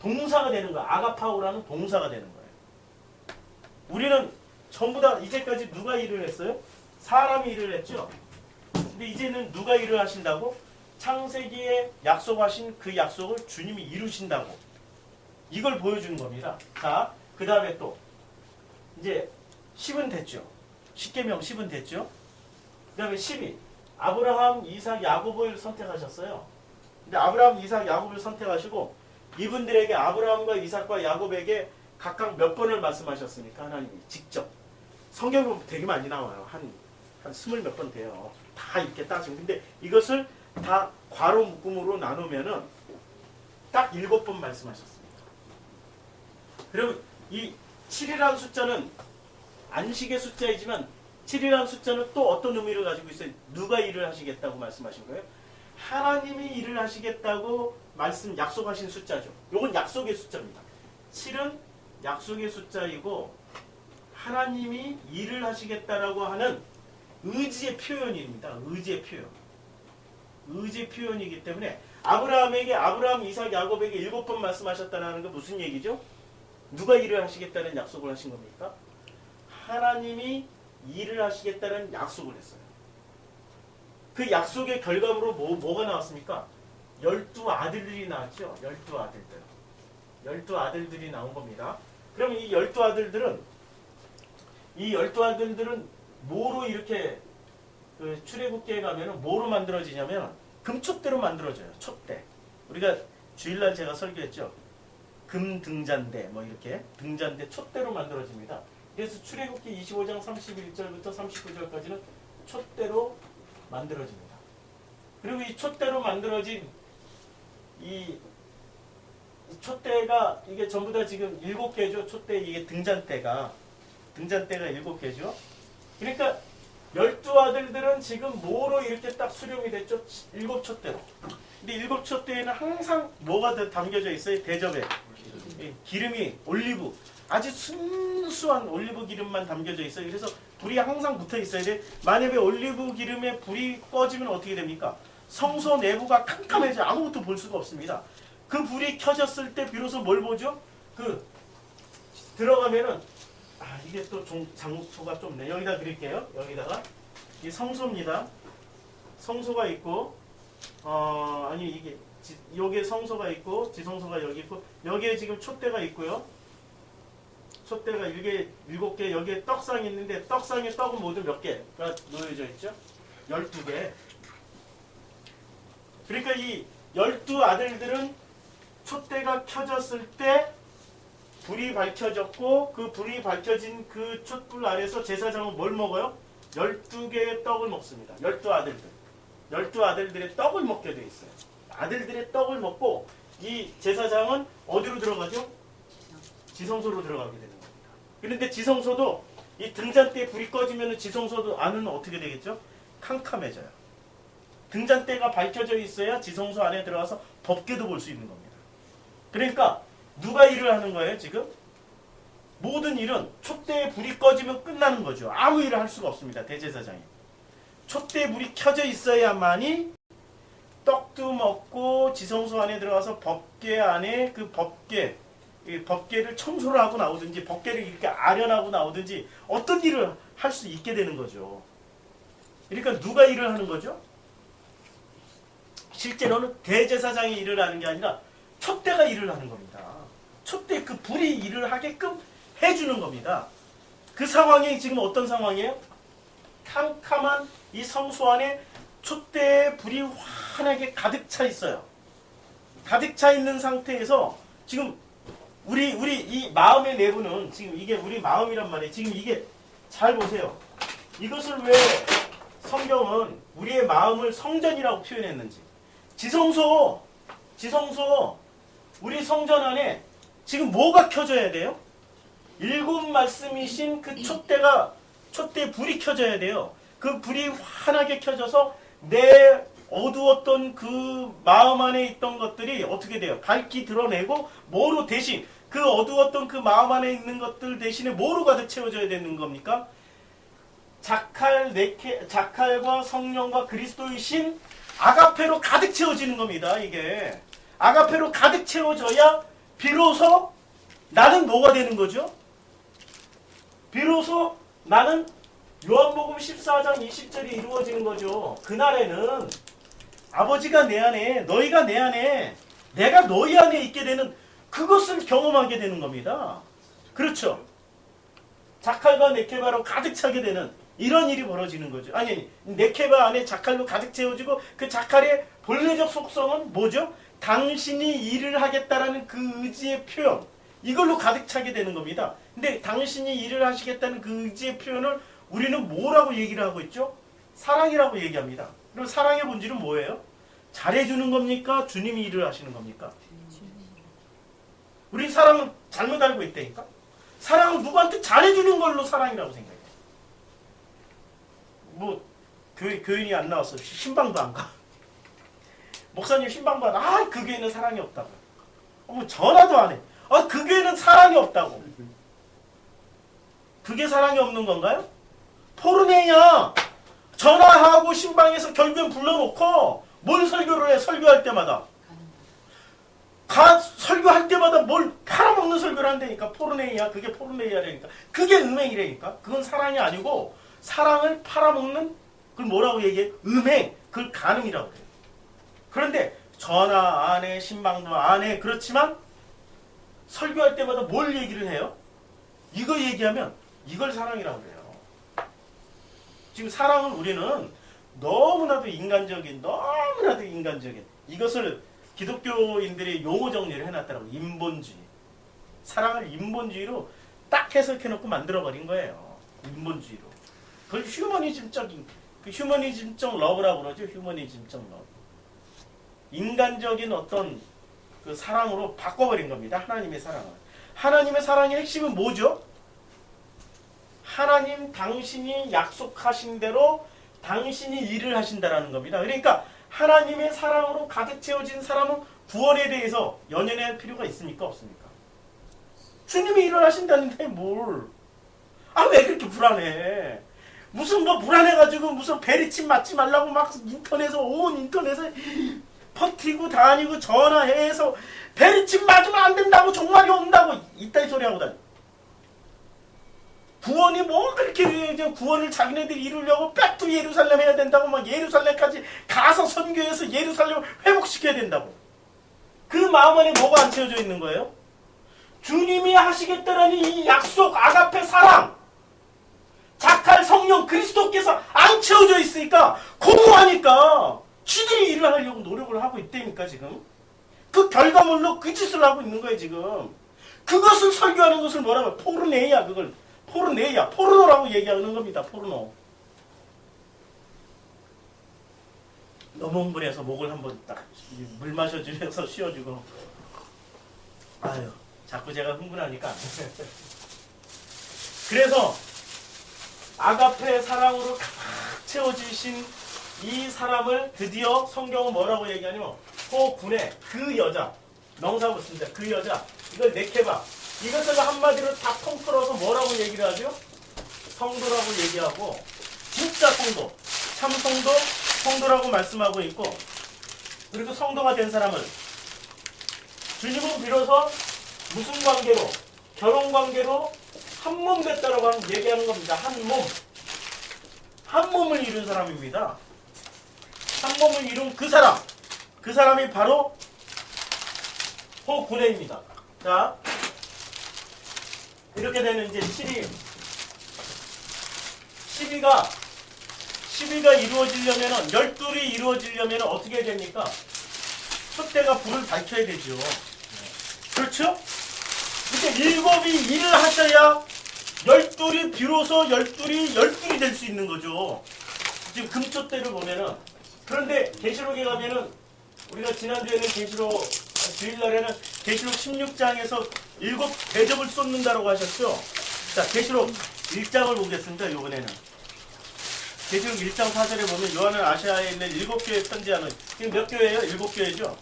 동사가 되는 거야. 아가파우라는 동사가 되는 거예요. 우리는 전부 다 이제까지 누가 일을 했어요? 사람이 일을 했죠. 근데 이제는 누가 일을 하신다고? 창세기에 약속하신 그 약속을 주님이 이루신다고. 이걸 보여주는 겁니다. 자, 그 다음에 또 이제 10은 됐죠. 10계명 10은 됐죠. 그 다음에 12. 아브라함, 이삭, 야곱을 선택하셨어요. 근데 아브라함, 이삭, 야곱을 선택하시고 이분들에게 아브라함과 이삭과 야곱에게 각각 몇 번을 말씀하셨습니까? 하나님이 직접. 성경에 보면 되게 많이 나와요. 한 20몇 번 돼요. 다 이렇게 따지고. 근데 이것을 다 괄호 묶음으로 나누면은 딱 7번 말씀하셨습니다. 그리고 이 7이라는 숫자는 안식의 숫자이지만 7이라는 숫자는 또 어떤 의미를 가지고 있어요? 누가 일을 하시겠다고 말씀하신 거예요? 하나님이 일을 하시겠다고 약속하신 숫자죠. 이건 약속의 숫자입니다. 7은 약속의 숫자이고 하나님이 일을 하시겠다라고 하는 의지의 표현입니다. 의지의 표현. 의지의 표현이기 때문에 아브라함, 이삭, 야곱에게 7번 말씀하셨다는 건 무슨 얘기죠? 누가 일을 하시겠다는 약속을 하신 겁니까? 하나님이 일을 하시겠다는 약속을 했어요. 그 약속의 결과로 뭐가 나왔습니까? 12아들들이 나왔죠. 12아들들. 12아들들이 나온 겁니다. 그럼 이 12아들들은 뭐로 이렇게 그 출애굽기에 가면은 뭐로 만들어지냐면 금촛대로 만들어져요. 촛대. 우리가 주일날 제가 설교했죠. 금 등잔대 뭐 이렇게 등잔대 촛대로 만들어집니다. 그래서 출애굽기 25장 31절부터 39절까지는 촛대로 만들어집니다. 그리고 이 촛대로 만들어진 이 촛대가 이게 전부 다 지금 7개죠. 촛대 이게 등잔대가 7개죠. 그러니까 12아들들은 지금 뭐로 이렇게 딱 수렴이 됐죠? 7촛대로. 근데 7촛대에는 항상 뭐가 담겨져 있어요? 대접에 기름이 올리브 아주 순수한 올리브 기름만 담겨져 있어요. 그래서 불이 항상 붙어 있어야 돼. 만약에 올리브 기름에 불이 꺼지면 어떻게 됩니까? 성소 내부가 캄캄해져 아무것도 볼 수가 없습니다. 그 불이 켜졌을 때 비로소 뭘 보죠? 들어가면은 이게 또 장소가 좀 네. 여기다 그릴게요. 여기다가 이 성소입니다. 성소가 있고 여기에 성소가 있고 지성소가 여기 있고 여기에 지금 촛대가 있고요. 촛대가 7개 여기에 떡상이 있는데 떡상에 떡은 모두 몇 개가 놓여져 있죠? 12개. 그러니까 이 12아들들은 촛대가 켜졌을 때 불이 밝혀졌고 그 불이 밝혀진 그 촛불 아래서 제사장은 뭘 먹어요? 12개의 떡을 먹습니다. 12아들들의 떡을 먹게 돼 있어요. 아들들의 떡을 먹고 이 제사장은 어디로 들어가죠? 지성소로 들어가게 되는 겁니다. 그런데 지성소도 이 등잔대에 불이 꺼지면 지성소도 안은 어떻게 되겠죠? 캄캄해져요. 등잔대가 밝혀져 있어야 지성소 안에 들어가서 법궤도 볼 수 있는 겁니다. 그러니까 누가 일을 하는 거예요 지금? 모든 일은 촛대에 불이 꺼지면 끝나는 거죠. 아무 일을 할 수가 없습니다. 대제사장이. 촛대에 불이 켜져 있어야만이 떡도 먹고 지성소 안에 들어가서 법궤 안에 그 법궤를 청소를 하고 나오든지 법궤를 이렇게 아련하고 나오든지 어떤 일을 할 수 있게 되는 거죠. 그러니까 누가 일을 하는 거죠? 실제로는 대제사장이 일을 하는 게 아니라 촛대가 일을 하는 겁니다. 촛대 그 불이 일을 하게끔 해주는 겁니다. 그 상황이 지금 어떤 상황이에요? 캄캄한 이 성소 안에 촛대에 불이 환하게 가득 차 있어요. 가득 차 있는 상태에서 지금 우리 이 마음의 내부는 지금 이게 우리 마음이란 말이에요. 지금 이게 잘 보세요. 이것을 왜 성경은 우리의 마음을 성전이라고 표현했는지. 지성소 우리 성전 안에 지금 뭐가 켜져야 돼요? 7 말씀이신 그 촛대에 불이 켜져야 돼요. 그 불이 환하게 켜져서 내 어두웠던 그 마음 안에 있던 것들이 어떻게 돼요? 밝기 드러내고 뭐로 대신 그 어두웠던 그 마음 안에 있는 것들 대신에 뭐로 가득 채워져야 되는 겁니까? 자칼과 성령과 그리스도의 신 아가페로 가득 채워지는 겁니다. 이게 아가페로 가득 채워져야 비로소 나는 뭐가 되는 거죠? 비로소 나는 요한복음 14장 20절이 이루어지는 거죠. 그날에는 아버지가 내 안에 너희가 내 안에 내가 너희 안에 있게 되는 그것을 경험하게 되는 겁니다. 그렇죠? 자칼과 네케바로 가득 차게 되는 이런 일이 벌어지는 거죠. 아니 네케바 안에 자칼로 가득 채워지고 그 자칼의 본래적 속성은 뭐죠? 당신이 일을 하겠다라는 그 의지의 표현 이걸로 가득 차게 되는 겁니다. 근데 당신이 일을 하시겠다는 그 의지의 표현을 우리는 뭐라고 얘기를 하고 있죠? 사랑이라고 얘기합니다. 그럼 사랑의 본질은 뭐예요? 잘해주는 겁니까? 주님이 일을 하시는 겁니까? 우리 사랑은 잘못 알고 있다니까? 사랑은 누구한테 잘해주는 걸로 사랑이라고 생각해요. 뭐 교인이 안 나왔어. 신방도 안 가. 목사님 신방도 안 가. 그 교회는 사랑이 없다고. 뭐 전화도 안 해. 그 교회는 사랑이 없다고. 그게 사랑이 없는 건가요? 포르네야. 전화하고 신방에서 결국엔 불러놓고 뭘 설교를 해? 설교할 때마다. 설교할 때마다 뭘 팔아먹는 설교를 한다니까. 포르네이야. 그게 포르네이야라니까. 그게 음행이라니까. 그건 사랑이 아니고 사랑을 팔아먹는 그걸 뭐라고 얘기해? 음행. 그걸 간음이라고 그래요. 그런데 전화 안 해. 신방도 안 해. 그렇지만 설교할 때마다 뭘 얘기를 해요? 이거 얘기하면 이걸 사랑이라고 그래요. 지금 사랑은 우리는 너무나도 인간적인 이것을 기독교인들이 용어 정리를 해놨다고. 인본주의. 사랑을 인본주의로 딱 해석해놓고 만들어버린 거예요. 인본주의로. 그걸 휴머니즘적인, 휴머니즘적 러브라고 그러죠. 휴머니즘적 러브. 인간적인 어떤 그 사랑으로 바꿔버린 겁니다. 하나님의 사랑을. 하나님의 사랑의 핵심은 뭐죠? 하나님 당신이 약속하신 대로 당신이 일을 하신다라는 겁니다. 그러니까 하나님의 사랑으로 가득 채워진 사람은 구원에 대해서 연연할 필요가 있습니까? 없습니까? 주님이 일을 하신다는데 뭘? 왜 그렇게 불안해? 무슨 불안해가지고 무슨 베리침 맞지 말라고 막 온 인터넷에 퍼티고 다니고 전화해서 베리침 맞으면 안 된다고 종말이 온다고 이따위 소리 하고 다니. 구원이 뭐 그렇게 구원을 자기네들이 이루려고 백투 예루살렘 해야 된다고 막 예루살렘까지 가서 선교해서 예루살렘을 회복시켜야 된다고. 그 마음 안에 뭐가 안 채워져 있는 거예요? 주님이 하시겠다라는 이 약속, 아가페 사랑, 작할 성령 그리스도께서 안 채워져 있으니까 공허하니까 지들이 일을 하려고 노력을 하고 있다니까. 지금 그 결과물로 그 짓을 하고 있는 거예요. 지금 그것을 설교하는 것을 뭐라고 해요? 포르네이야. 그걸 포르네이야. 포르노라고 얘기하는 겁니다. 포르노. 너무 흥분해서 목을 한번 딱 물 마셔주면서 쉬어주고. 아유, 자꾸 제가 흥분하니까. 그래서 아가페 사랑으로 가득 채워지신 이 사람을 드디어 성경은 뭐라고 얘기하냐면 호군의 그 여자, 명사고 씁니다. 그 여자, 이걸 네케바, 이것을 한마디로 다 통틀어서 뭐라고 얘기를 하죠? 성도라고 얘기하고, 진짜 성도, 참 성도, 성도라고 말씀하고 있고, 그리고 성도가 된 사람을 주님은 비로소 무슨 관계로? 결혼 관계로 한 몸 됐다라고 얘기하는 겁니다. 한 몸. 한 몸을 이룬 사람입니다. 한 몸을 이룬 그 사람. 그 사람이 바로 호구네입니다. 자, 이렇게 되는 이제 12가 이루어지려면은, 12이 이루어지려면 어떻게 됩니까? 촛대가 불을 밝혀야 되죠. 그렇죠? 이렇게 7이 일을 하셔야 12이 비로소 12이 될 수 있는 거죠. 지금 금촛대를 보면은, 그런데 계시록에 가면은, 우리가 지난주에는 계시록, 주일날에는 계시록 16장에서 7 대접을 쏟는다라고 하셨죠? 자, 계시록 1장을 보겠습니다. 이번에는 계시록 1장 4절에 보면 요한은 아시아에 있는 7교회에 편지하는, 지금 몇 교회예요? 7교회죠?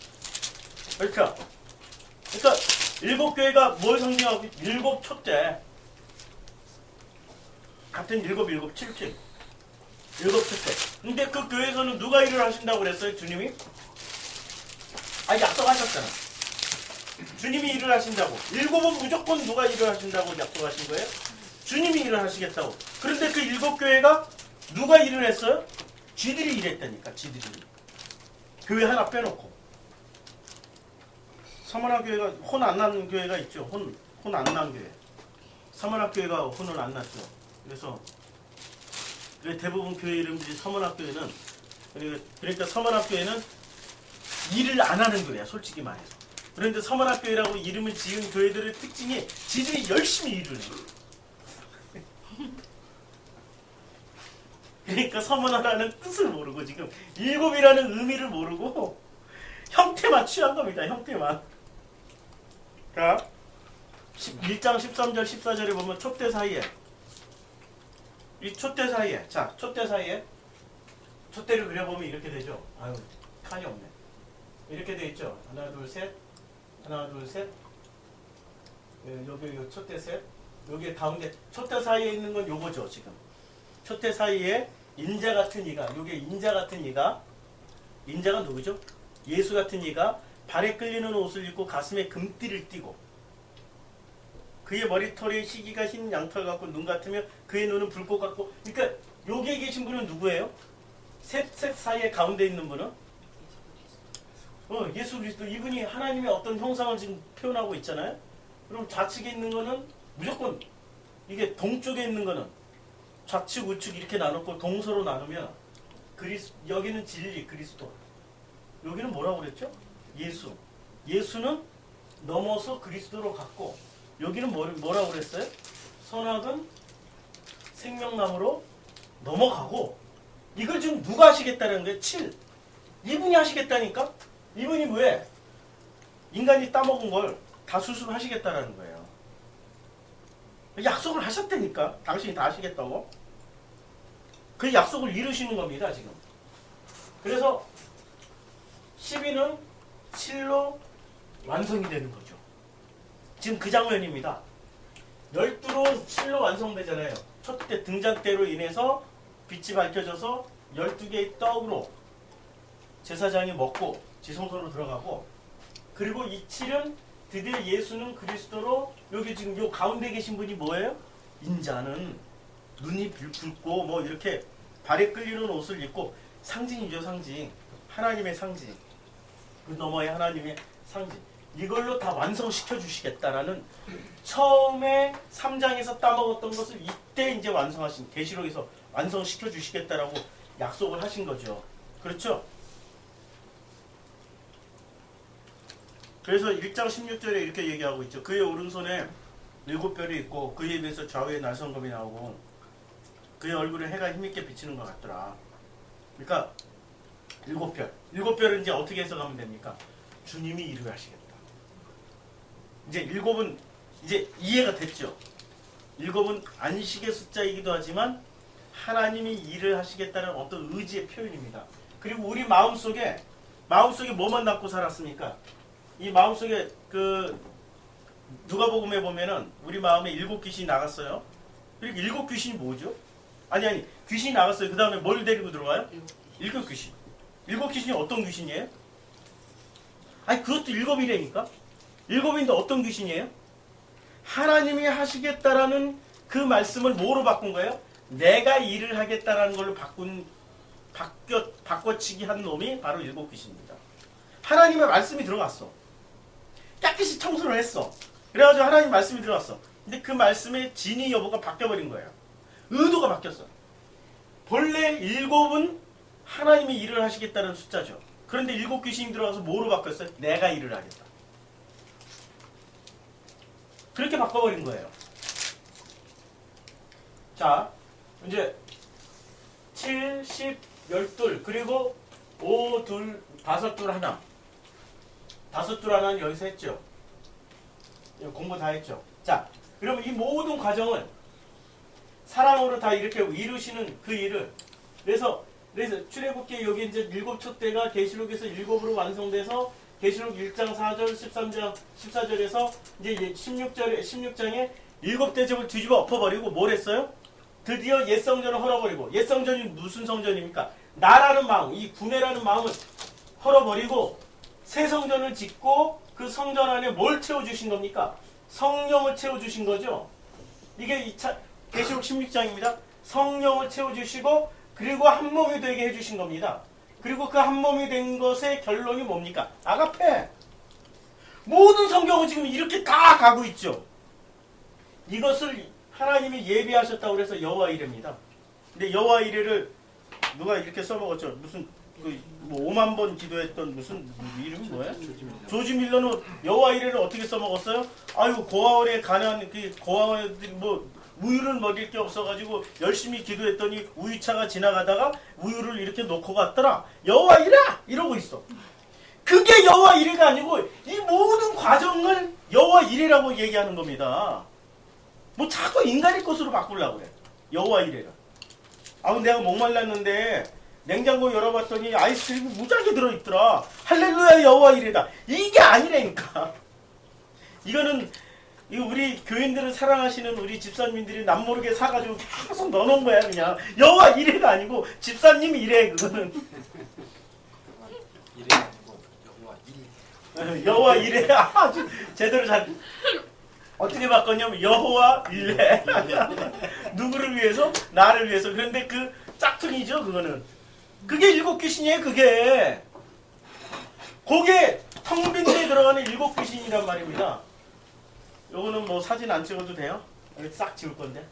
그렇죠? 그러니까 7교회가 뭘 상징하고, 7 촛대. 같은 7, 7, 7 촛대. 근데 그 교회에서는 누가 일을 하신다고 그랬어요? 주님이? 약속하셨잖아. 주님이 일을 하신다고. 7은 무조건 누가 일을 하신다고 약속하신 거예요? 주님이 일을 하시겠다고. 그런데 그 7교회가 누가 일을 했어요? 쥐들이 일했다니까. 쥐들이. 교회 하나 빼놓고. 서머나 교회가 혼 안 난 교회가 있죠. 혼 안 난 교회. 서머나 교회가 혼을 안 났죠. 그래서 대부분 교회 이름들이 서머나 교회는, 그러니까 서머나 교회는 일을 안 하는 교회야. 솔직히 말해서. 그런데 서머나 교회라고 이름을 지은 교회들의 특징이 지들이 열심히 일을 해요. 그러니까 서머나라는 뜻을 모르고 지금 7이라는 의미를 모르고 형태만 취한 겁니다. 형태만. 자, 1장 13절 14절에 보면 촛대 사이에 이 촛대 사이에, 자, 촛대 사이에 촛대를 그려보면 이렇게 되죠. 아유, 칸이 없네. 이렇게 돼 있죠. 하나, 둘, 셋. 하나, 둘, 셋. 여기 촛대 셋. 여기 가운데 촛대 사이에 있는 건 요거죠, 지금. 촛대 사이에 인자 같은 이가, 요게 인자 같은 이가, 인자가 누구죠? 예수 같은 이가 발에 끌리는 옷을 입고 가슴에 금띠를 띠고, 그의 머리털에 희기가 흰 양털 같고 눈 같으며 그의 눈은 불꽃 같고. 그러니까 여기에 계신 분은 누구예요? 셋 사이에 가운데 있는 분은 예수 그리스도. 이분이 하나님의 어떤 형상을 지금 표현하고 있잖아요. 그럼 좌측에 있는 거는 무조건, 이게 동쪽에 있는 거는 좌측 우측 이렇게 나눴고 동서로 나누면 여기는 진리 그리스도, 여기는 뭐라고 그랬죠? 예수. 예수는 넘어서 그리스도로 갔고, 여기는 뭐라고 그랬어요? 선악은 생명나무로 넘어가고. 이걸 지금 누가 하시겠다는 거예요? 7. 이분이 하시겠다니까? 이분이 왜? 인간이 따먹은 걸 다 수습하시겠다라는 거예요. 약속을 하셨다니까. 당신이 다 하시겠다고. 그 약속을 이루시는 겁니다, 지금. 그래서 12는 7로 완성이 되는 거죠. 지금 그 장면입니다. 12로 7로 완성되잖아요. 첫 등잔대로 인해서 빛이 밝혀져서 12개의 떡으로 제사장이 먹고 지성소로 들어가고, 그리고 이 7은 드디어 예수는 그리스도로, 여기 지금 요 가운데 계신 분이 뭐예요? 인자는 눈이 붉고 뭐 이렇게 발에 끌리는 옷을 입고, 상징이죠, 상징. 하나님의 상징. 그 너머에 하나님의 상징. 이걸로 다 완성시켜 주시겠다라는, 처음에 3장에서 따먹었던 것을 이때 이제 완성하신, 계시록에서 완성시켜 주시겠다라고 약속을 하신 거죠. 그렇죠? 그래서 1장 16절에 이렇게 얘기하고 있죠. 그의 오른손에 7별이 있고 그의 입에서 좌우에 날성검이 나오고 그의 얼굴에 해가 힘있게 비치는 것 같더라. 그러니까 7별. 7별은 이제 어떻게 해석하면 됩니까? 주님이 일을 하시겠다. 이제 7은 이제 이해가 됐죠. 7은 안식의 숫자이기도 하지만 하나님이 일을 하시겠다는 어떤 의지의 표현입니다. 그리고 우리 마음속에 뭐만 낳고 살았습니까? 이 마음속에 누가복음에 보면은 우리 마음에 7 귀신이 나갔어요. 그리고 7 귀신이 뭐죠? 아니 귀신이 나갔어요. 그 다음에 뭘 데리고 들어와요? 7 귀신. 7 귀신이 어떤 귀신이에요? 아니 그것도 7이라니까. 7인데 어떤 귀신이에요? 하나님이 하시겠다라는 그 말씀을 뭐로 바꾼 거예요? 내가 일을 하겠다라는 걸로 바꿔치기 한 놈이 바로 7 귀신입니다. 하나님의 말씀이 들어갔어. 깨끗이 청소를 했어. 그래가지고 하나님 말씀이 들어갔어. 근데 그 말씀의 진위 여부가 바뀌어버린 거예요. 의도가 바뀌었어. 본래 7은 하나님이 일을 하시겠다는 숫자죠. 그런데 7 귀신이 들어가서 뭐로 바뀌었어요? 내가 일을 하겠다. 그렇게 바꿔버린 거예요. 자, 이제 7, 10, 12, 그리고 5, 2, 5, 2, 1. 5, 2, 1는 여기서 했죠. 공부 다 했죠. 자, 그러면 이 모든 과정을 사랑으로 다 이렇게 이루시는 그 일을, 그래서 출애굽기 여기 이제 7 촛대가 계시록에서 7으로 완성돼서 계시록 1장 4절, 13장 14절에서 이제 16장에 7 대접을 뒤집어 엎어버리고 뭘 했어요? 드디어 옛 성전을 헐어버리고, 옛 성전이 무슨 성전입니까? 나라는 마음, 이 구내라는 마음을 헐어버리고 새 성전을 짓고, 그 성전 안에 뭘 채워주신 겁니까? 성령을 채워주신 거죠. 이게 계시록 16장입니다. 성령을 채워주시고, 그리고 한 몸이 되게 해주신 겁니다. 그리고 그 한 몸이 된 것의 결론이 뭡니까? 아가페. 모든 성경은 지금 이렇게 다 가고 있죠. 이것을 하나님이 예비하셨다고 해서 여호와 이레입니다. 근데 여호와 이레를 누가 이렇게 써먹었죠. 무슨 뭐 5만 번 기도했던 무슨 이름이 뭐야? 조지 밀러는 여호와 이레를 어떻게 써먹었어요? 아유, 고아원에 가난 고아원들이 뭐 우유를 먹일 게 없어가지고 열심히 기도했더니 우유차가 지나가다가 우유를 이렇게 놓고 갔더라. 여호와 이레! 이러고 있어. 그게 여호와 이레가 아니고 이 모든 과정을 여호와 이레라고 얘기하는 겁니다. 뭐 자꾸 인간의 것으로 바꾸려고 그래. 여호와 이레를. 아, 내가 목말랐는데 냉장고 열어봤더니 아이스크림이 무지하게 들어있더라. 할렐루야 여호와 이레다. 이게 아니라니까. 이거는 우리 교인들을 사랑하시는 우리 집사님들이 남모르게 사가지고 계속 넣어놓은 거야. 그냥 여호와 이레가 아니고 집사님 이레. 그거는 이래 아니고 여호와 일. 여호와 이레. 아주 제대로 잘 어떻게 바꿨냐면 여호와 일레. 누구를 위해서? 나를 위해서. 그런데 그 짝퉁이죠. 그거는 그게 일곱 귀신이에요. 그게 거기에 텅 빈 데에 들어가는 일곱 귀신이란 말입니다. 요거는 뭐 사진 안 찍어도 돼요? 여기 싹 지울 건데.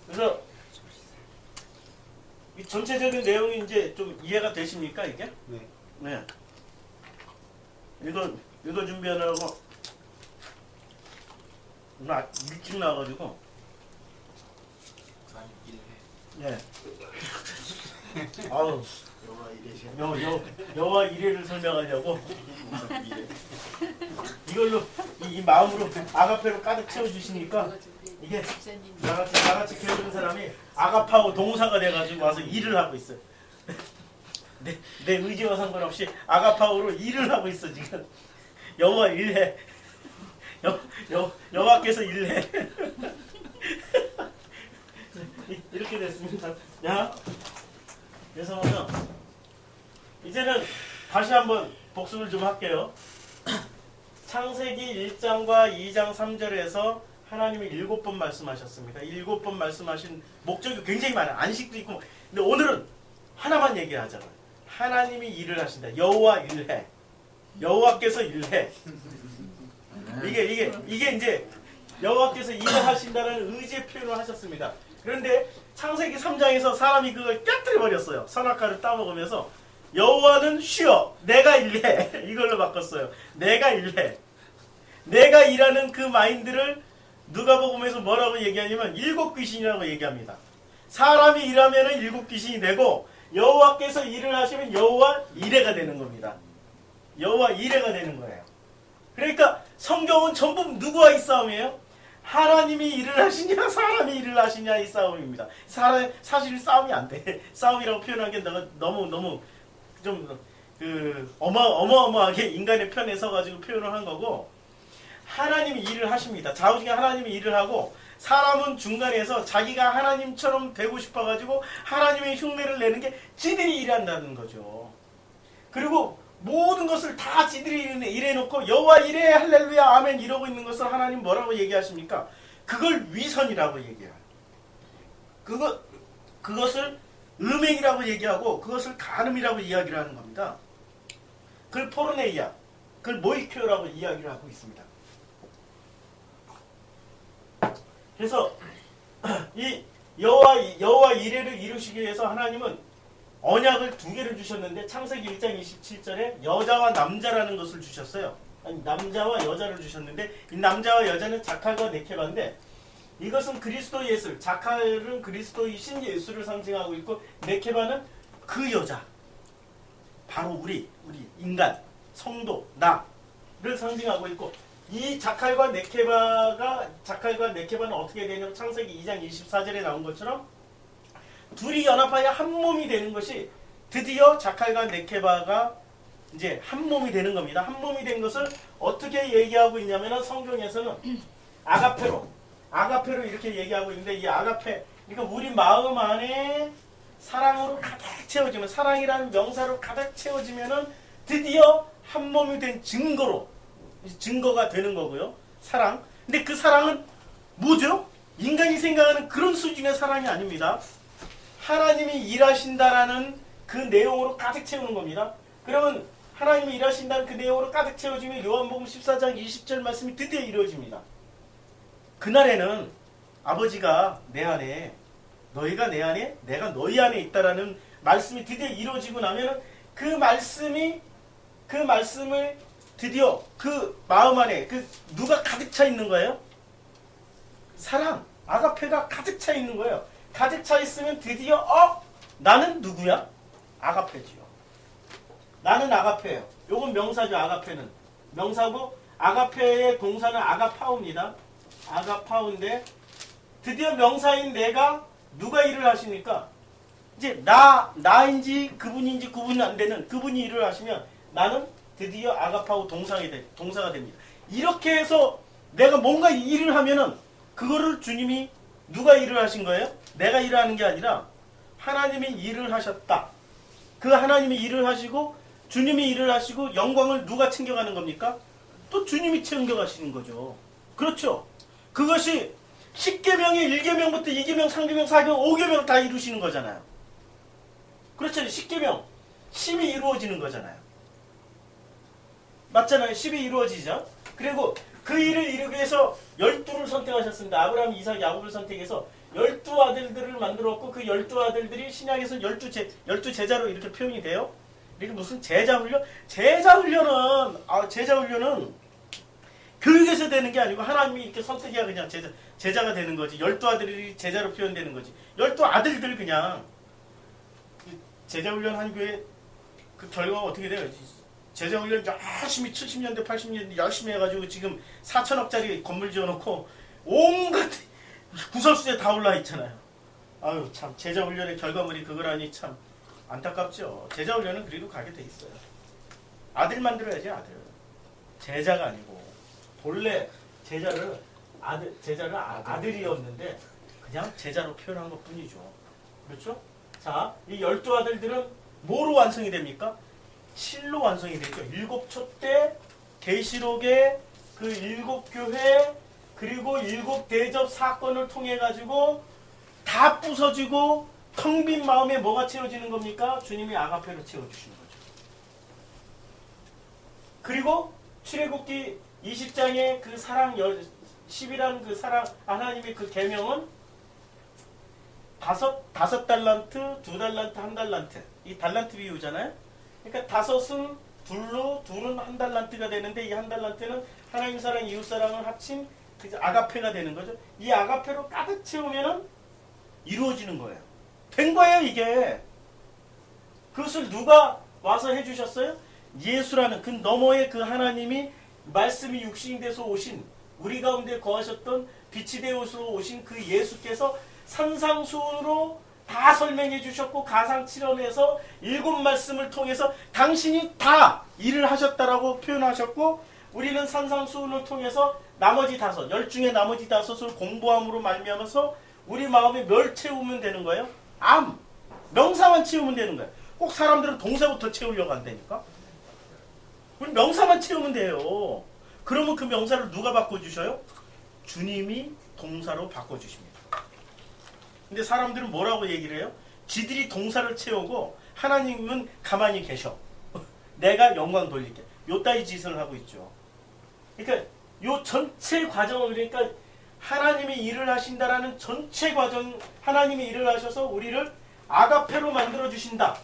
그래서 이 전체적인 내용이 이제 좀 이해가 되십니까 이게? 네. 네. 이거 준비하느라고 오늘 일찍 나와가지고. 일해. 예. 아우. 여호와 이레. 여호와 이레를 설명하려고 이걸로 이 마음으로 아가페로 가득 채워주시니까 이게 나같이 키워주는 사람이 아가파고 동사가 돼가지고 와서 일을 하고 있어요. 내 의지와 상관없이 아가파고로 일을 하고 있어 지금. 여호와 일해. 여호와께서 일해. 이렇게 됐습니다. 야, 그래서 이제는 다시 한번 복습을 좀 할게요. 창세기 1장과 2장 3절에서 하나님이 7번 말씀하셨습니다. 7번 말씀하신 목적이 굉장히 많아요. 안식도 있고. 근데 오늘은 하나만 얘기하자고요. 하나님이 일을 하신다. 여호와 일해. 여호와께서 일해. 이게 이제 여호와께서 일을 하신다는 의지의 표현을 하셨습니다. 그런데 창세기 3장에서 사람이 그걸 깨뜨려 버렸어요. 선악과를 따먹으면서 여호와는 쉬어. 내가 일해. 이걸로 바꿨어요. 내가 일해. 내가 일하는 그 마인드를 누가복음에서 뭐라고 얘기하냐면 일곱 귀신이라고 얘기합니다. 사람이 일하면 일곱 귀신이 되고 여호와께서 일을 하시면 여호와 이레가 되는 겁니다. 여호와 이레가 되는 거예요. 그러니까 성경은 전부 누구와의 싸움이에요? 하나님이 일을 하시냐 사람이 일을 하시냐 이 싸움입니다. 사실 싸움이 안 돼. 싸움이라고 표현한 게 너무 좀 어마어마하게 인간의 편에 서가지고 표현을 한 거고, 하나님이 일을 하십니다. 좌우중에 하나님이 일을 하고 사람은 중간에서 자기가 하나님처럼 되고 싶어가지고 하나님의 흉내를 내는 게 지들이 일한다는 거죠. 그리고 모든 것을 다 지들이 일해놓고 여호와 이레 할렐루야 아멘 이러고 있는 것을 하나님 뭐라고 얘기하십니까? 그걸 위선이라고 얘기해요. 그것을 음행이라고 얘기하고 그것을 간음이라고 이야기를 하는 겁니다. 그걸 포르네이아, 그걸 모이큐라고 이야기를 하고 있습니다. 그래서 이 여호와 이레를 이루시기 위해서 하나님은 언약을 2개를 주셨는데 창세기 1장 27절에 여자와 남자라는 것을 주셨어요. 아니, 남자와 여자를 주셨는데 이 남자와 여자는 자칼과 네케바인데 이것은 그리스도 예수, 자칼은 그리스도의 신 예수를 상징하고 있고 네케바는 그 여자, 바로 우리 인간, 성도, 나를 상징하고 있고, 이 자칼과 네케바는 어떻게 되냐면 창세기 2장 24절에 나온 것처럼 둘이 연합하여 한 몸이 되는 것이 드디어 자칼과 네케바가 이제 한 몸이 되는 겁니다. 한 몸이 된 것을 어떻게 얘기하고 있냐면 성경에서는 아가페로 이렇게 얘기하고 있는데, 이 아가페, 그러니까 우리 마음 안에 사랑으로 가득 채워지면, 사랑이라는 명사로 가득 채워지면은 드디어 한 몸이 된 증거가 되는 거고요. 사랑. 근데 그 사랑은 뭐죠? 인간이 생각하는 그런 수준의 사랑이 아닙니다. 하나님이 일하신다라는 그 내용으로 가득 채우는 겁니다. 그러면 하나님이 일하신다는 그 내용으로 가득 채워지면 요한복음 14장 20절 말씀이 드디어 이루어집니다. 그날에는 아버지가 내 안에, 너희가 내 안에, 내가 너희 안에 있다라는 말씀이 드디어 이루어지고 나면은 그 말씀을 드디어 그 마음 안에 누가 가득 차 있는 거예요? 사랑, 아가페가 가득 차 있는 거예요. 가득 차 있으면 드디어 나는 누구야? 아가페지요. 나는 아가페예요. 요건 명사죠. 아가페는 명사고 아가페의 동사는 아가파우입니다. 아가파우인데 드디어 명사인 내가 누가 일을 하십니까? 이제 나인지 그분인지 구분이 안 되는 그분이 일을 하시면 나는 드디어 아가파우 동사가 됩니다. 이렇게 해서 내가 뭔가 일을 하면은 그거를 주님이 누가 일을 하신 거예요? 내가 일을 하는 게 아니라 하나님이 일을 하셨다. 그 하나님이 일을 하시고 주님이 일을 하시고 영광을 누가 챙겨가는 겁니까? 또 주님이 챙겨가시는 거죠. 그렇죠? 그것이 10계명의 1계명부터 2계명, 3계명, 4계명, 5계명 다 이루시는 거잖아요. 그렇죠? 10계명 10이 이루어지는 거잖아요. 맞잖아요. 10이 이루어지죠. 그리고 그 일을 이루기 위해서 12를 선택하셨습니다. 아브라함, 이삭, 야곱을 선택해서 12아들들을 만들었고 그 12아들들이 신약에서 12제자로 이렇게 표현이 돼요. 이게 무슨 제자훈련? 제자훈련은 교육에서 되는 게 아니고 하나님이 이렇게 선택해야 그냥 제자가 되는 거지. 12아들이 제자로 표현되는 거지. 12아들들 그냥 제자훈련 한 교회 그 결과가 어떻게 돼요? 제자훈련 열심히 70년대 80년대 열심히 해가지고 지금 4천억짜리 건물 지어놓고 온갖 구설수에 다 올라 있잖아요. 아유 참 제자훈련의 결과물이 그거라니 참 안타깝죠. 제자훈련은 그리로 가게 돼 있어요. 아들 만들어야지 아들. 제자가 아니고 본래 제자를 아들이었는데 그냥 제자로 표현한 것 뿐이죠. 그렇죠? 자, 이 12아들들은 뭐로 완성이 됩니까? 실로 완성이 되죠. 7초 때 계시록의 그 7교회 그리고 7대접 사건을 통해 가지고 다 부서지고 텅 빈 마음에 뭐가 채워지는 겁니까? 주님이 아가페로 채워주시는 거죠. 그리고 출애굽기 20장의 그 사랑 10이라는 그 사랑 하나님의 그 계명은 다섯 달란트, 2달란트, 1달란트 이 달란트 비유잖아요. 그러니까 5은 둘로 2는 1달란트가 되는데 이 1달란트는 하나님 사랑, 이웃 사랑을 합친 아가페가 되는 거죠. 이 아가페로 가득 채우면은 이루어지는 거예요. 된 거예요 이게. 그것을 누가 와서 해주셨어요? 예수라는 그 너머의 그 하나님이 말씀이 육신이 돼서 오신 우리 가운데 거하셨던 빛이 되어서 오신 그 예수께서 산상수훈으로 다 설명해 주셨고 가상칠언에서 7말씀을 통해서 당신이 다 일을 하셨다라고 표현하셨고 우리는 산상수훈을 통해서 나머지 5, 10 중에 나머지 5을 공부함으로 말미암아서 우리 마음에 뭘 채우면 되는 거예요? 명사만 채우면 되는 거예요. 꼭 사람들은 동사부터 채우려고 한다니까. 우리 명사만 채우면 돼요. 그러면 그 명사를 누가 바꿔주셔요? 주님이 동사로 바꿔주십니다. 근데 사람들은 뭐라고 얘기를 해요? 지들이 동사를 채우고 하나님은 가만히 계셔. 내가 영광 돌릴게. 요따위 짓을 하고 있죠. 그러니까 요 전체 과정을 그러니까 하나님이 일을 하신다라는 전체 과정 하나님이 일을 하셔서 우리를 아가페로 만들어 주신다.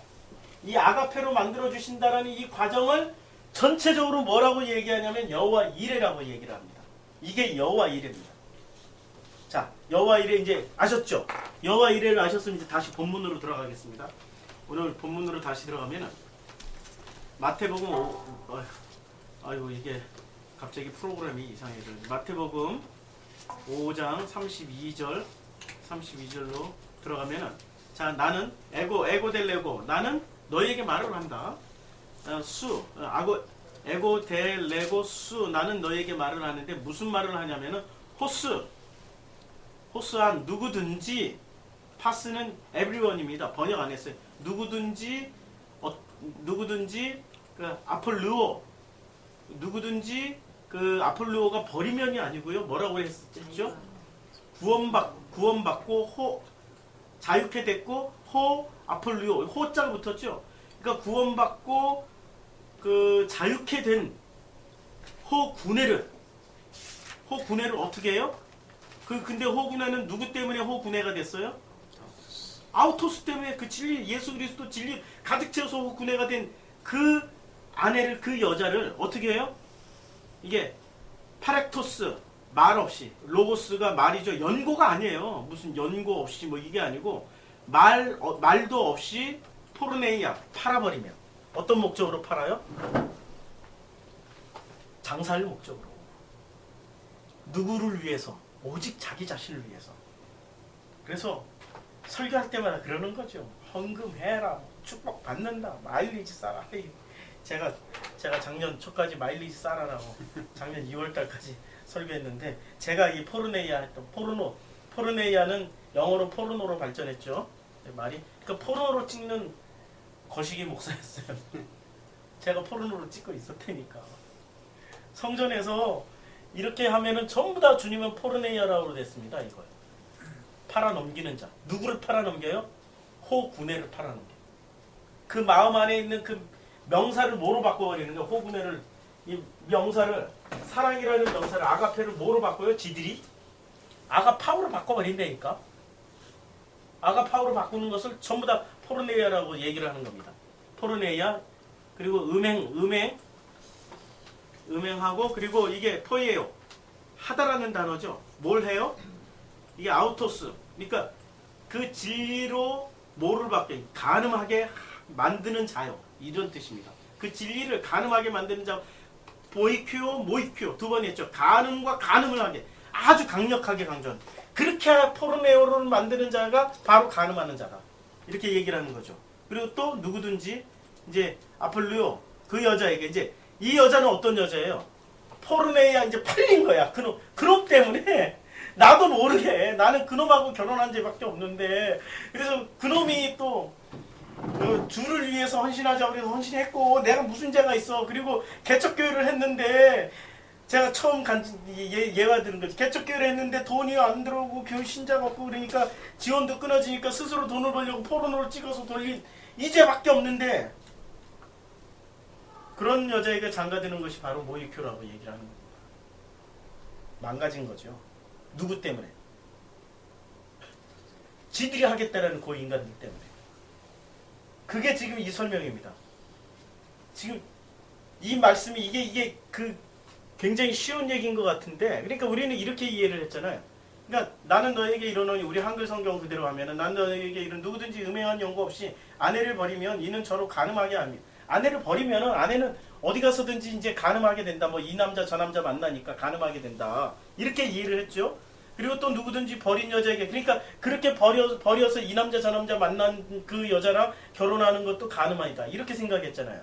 이 아가페로 만들어 주신다라는 이 과정을 전체적으로 뭐라고 얘기하냐면 여호와 이레라고 얘기를 합니다. 이게 여호와 이레입니다. 자, 여호와 이레 이제 아셨죠? 여호와 이레를 아셨으면 이제 다시 본문으로 들어가겠습니다. 오늘 본문으로 다시 들어가면은 마태복음 아이고 이게 갑자기 프로그램이 이상해져. 마태복음 5장 32절로 들어가면은 자 나는 에고델레고 나는 너희에게 말을 한다. 에고델레고 나는 너희에게 말을 하는데 무슨 말을 하냐면은 호스한 누구든지 파스는 everyone입니다. 번역 안 했어요. 누구든지 그 아폴루오 누구든지 그 아폴루오가 버리면이 아니고요. 뭐라고 했죠? 구원받고 자유케 됐고 아폴루오 호자가 붙었죠. 그러니까 구원받고 그 자유케 된 호구네를 어떻게 해요? 근데 호구네는 누구 때문에 호구네가 됐어요? 아우토스 때문에 그 진리 예수 그리스도 진리 가득 채워서 호구네가 된 그 아내를 그 여자를 어떻게 해요? 이게 파렉토스 말 없이 로고스가 말이죠. 연고가 아니에요. 무슨 연고 없이 뭐 이게 아니고 말도 없이 포르네이아 팔아버리면 어떤 목적으로 팔아요? 장사를 목적으로 누구를 위해서 오직 자기 자신을 위해서. 그래서 설교할 때마다 그러는 거죠. 헌금해라, 축복 받는다, 마일리지 싸라. 제가 작년 초까지 마일리지 싸라라고 작년 2월 달까지 설교했는데, 제가 이 포르네이아 했던 포르네이아는 영어로 포르노로 발전했죠. 말이. 그러니까 포르노로 찍는 거시기 목사였어요. 제가 포르노로 찍고 있었다니까. 성전에서 이렇게 하면은 전부 다 주님은 포르네이아라고 됐습니다. 이거요. 팔아넘기는 자. 누구를 팔아넘겨요? 호구네를 팔아넘겨. 그 마음 안에 있는 그 명사를 뭐로 바꿔버리는 거예요? 호구네를, 이 명사를, 사랑이라는 명사를, 아가페를 뭐로 바꿔요? 지들이? 아가파우로 바꿔버린다니까. 아가파우로 바꾸는 것을 전부 다 포르네이아라고 얘기를 하는 겁니다. 포르네이아, 그리고 음행하고, 그리고 이게 포이에요. 하다라는 단어죠. 뭘 해요? 이게 아우토스. 그러니까 그 진리로 뭐를 바뀌어요? 가늠하게 만드는 자요. 이런 뜻입니다. 그 진리를 가늠하게 만드는 자. 보이큐오, 모이큐오. 두 번 했죠. 가늠과 가늠을 하게. 아주 강력하게 강조한. 그렇게 포르네오를 만드는 자가 바로 가늠하는 자다. 이렇게 얘기를 하는 거죠. 그리고 또 누구든지 이제 아폴리오, 그 여자에게, 이제 이 여자는 어떤 여자예요? 포르네이아 이제 팔린 거야. 그놈 때문에 나도 모르게 나는 그놈하고 결혼한 죄밖에 없는데, 그래서 그놈이 또 주를 위해서 헌신하자고 그래서 헌신했고, 내가 무슨 죄가 있어. 그리고 개척교회를 했는데, 제가 처음 예화 들은 거지. 개척교회를 했는데 돈이 안 들어오고 교회 신자가 없고 그러니까 지원도 끊어지니까 스스로 돈을 벌려고 포르노를 찍어서 돌린 이 죄밖에 없는데, 그런 여자에게 장가드는 것이 바로 모이큐라고 얘기를 하는 겁니다. 망가진 거죠. 누구 때문에? 지들이 하겠다라는 그 인간들 때문에. 그게 지금 이 설명입니다. 지금 이 말씀이 이게 그 굉장히 쉬운 얘기인 것 같은데, 그러니까 우리는 이렇게 이해를 했잖아요. 그러니까 나는 너에게 이르노니, 우리 한글 성경 그대로 하면은, 난 너에게 이르 누구든지 음행한 연고 없이 아내를 버리면 이는 저로 간음하게 합니다. 아내를 버리면은 아내는 어디 가서든지 이제 간음하게 된다. 뭐 이 남자 저 남자 만나니까 간음하게 된다. 이렇게 이해를 했죠. 그리고 또 누구든지 버린 여자에게, 그러니까 그렇게 버려서 이 남자 저 남자 만난 그 여자랑 결혼하는 것도 간음이다. 이렇게 생각했잖아요.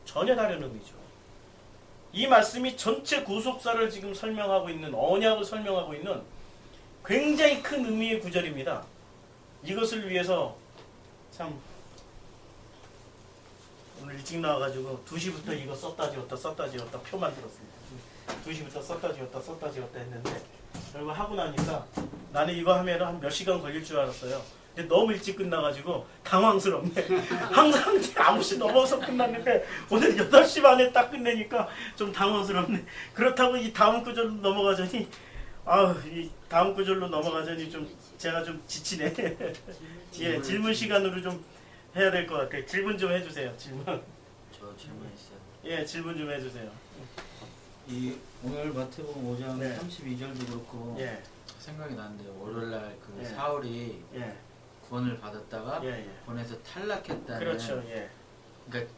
전혀 다른 의미죠. 이 말씀이 전체 구속사를 지금 설명하고 있는, 언약을 설명하고 있는 굉장히 큰 의미의 구절입니다. 이것을 위해서 참 오늘 일찍 나와가지고 2시부터 이거 썼다 지웠다 표 만들었습니다. 2시부터 썼다 지웠다 했는데, 결국 하고 나니까 나는 이거 하면 한 몇 시간 걸릴 줄 알았어요. 근데 너무 일찍 끝나가지고 당황스럽네. 항상 9시 넘어서 끝났는데 오늘 8시 반에 딱 끝내니까 좀 당황스럽네. 그렇다고 이 다음 구절로 넘어가자니, 이 다음 구절로 넘어가자니 좀 제가 좀 지치네. 예, 질문 시간으로 좀 해야 될 것 같아요. 질문 좀 해주세요. 질문. 저 질문 있어요. 예, 질문 좀 해주세요. 이 오늘 마태복음 5장 네. 32절도 그렇고 예, 생각이 나는데, 월요일날 그 예. 사울이 예, 구원을 받았다가 예, 예. 구원에서 탈락했다는, 그렇죠. 예. 그러니까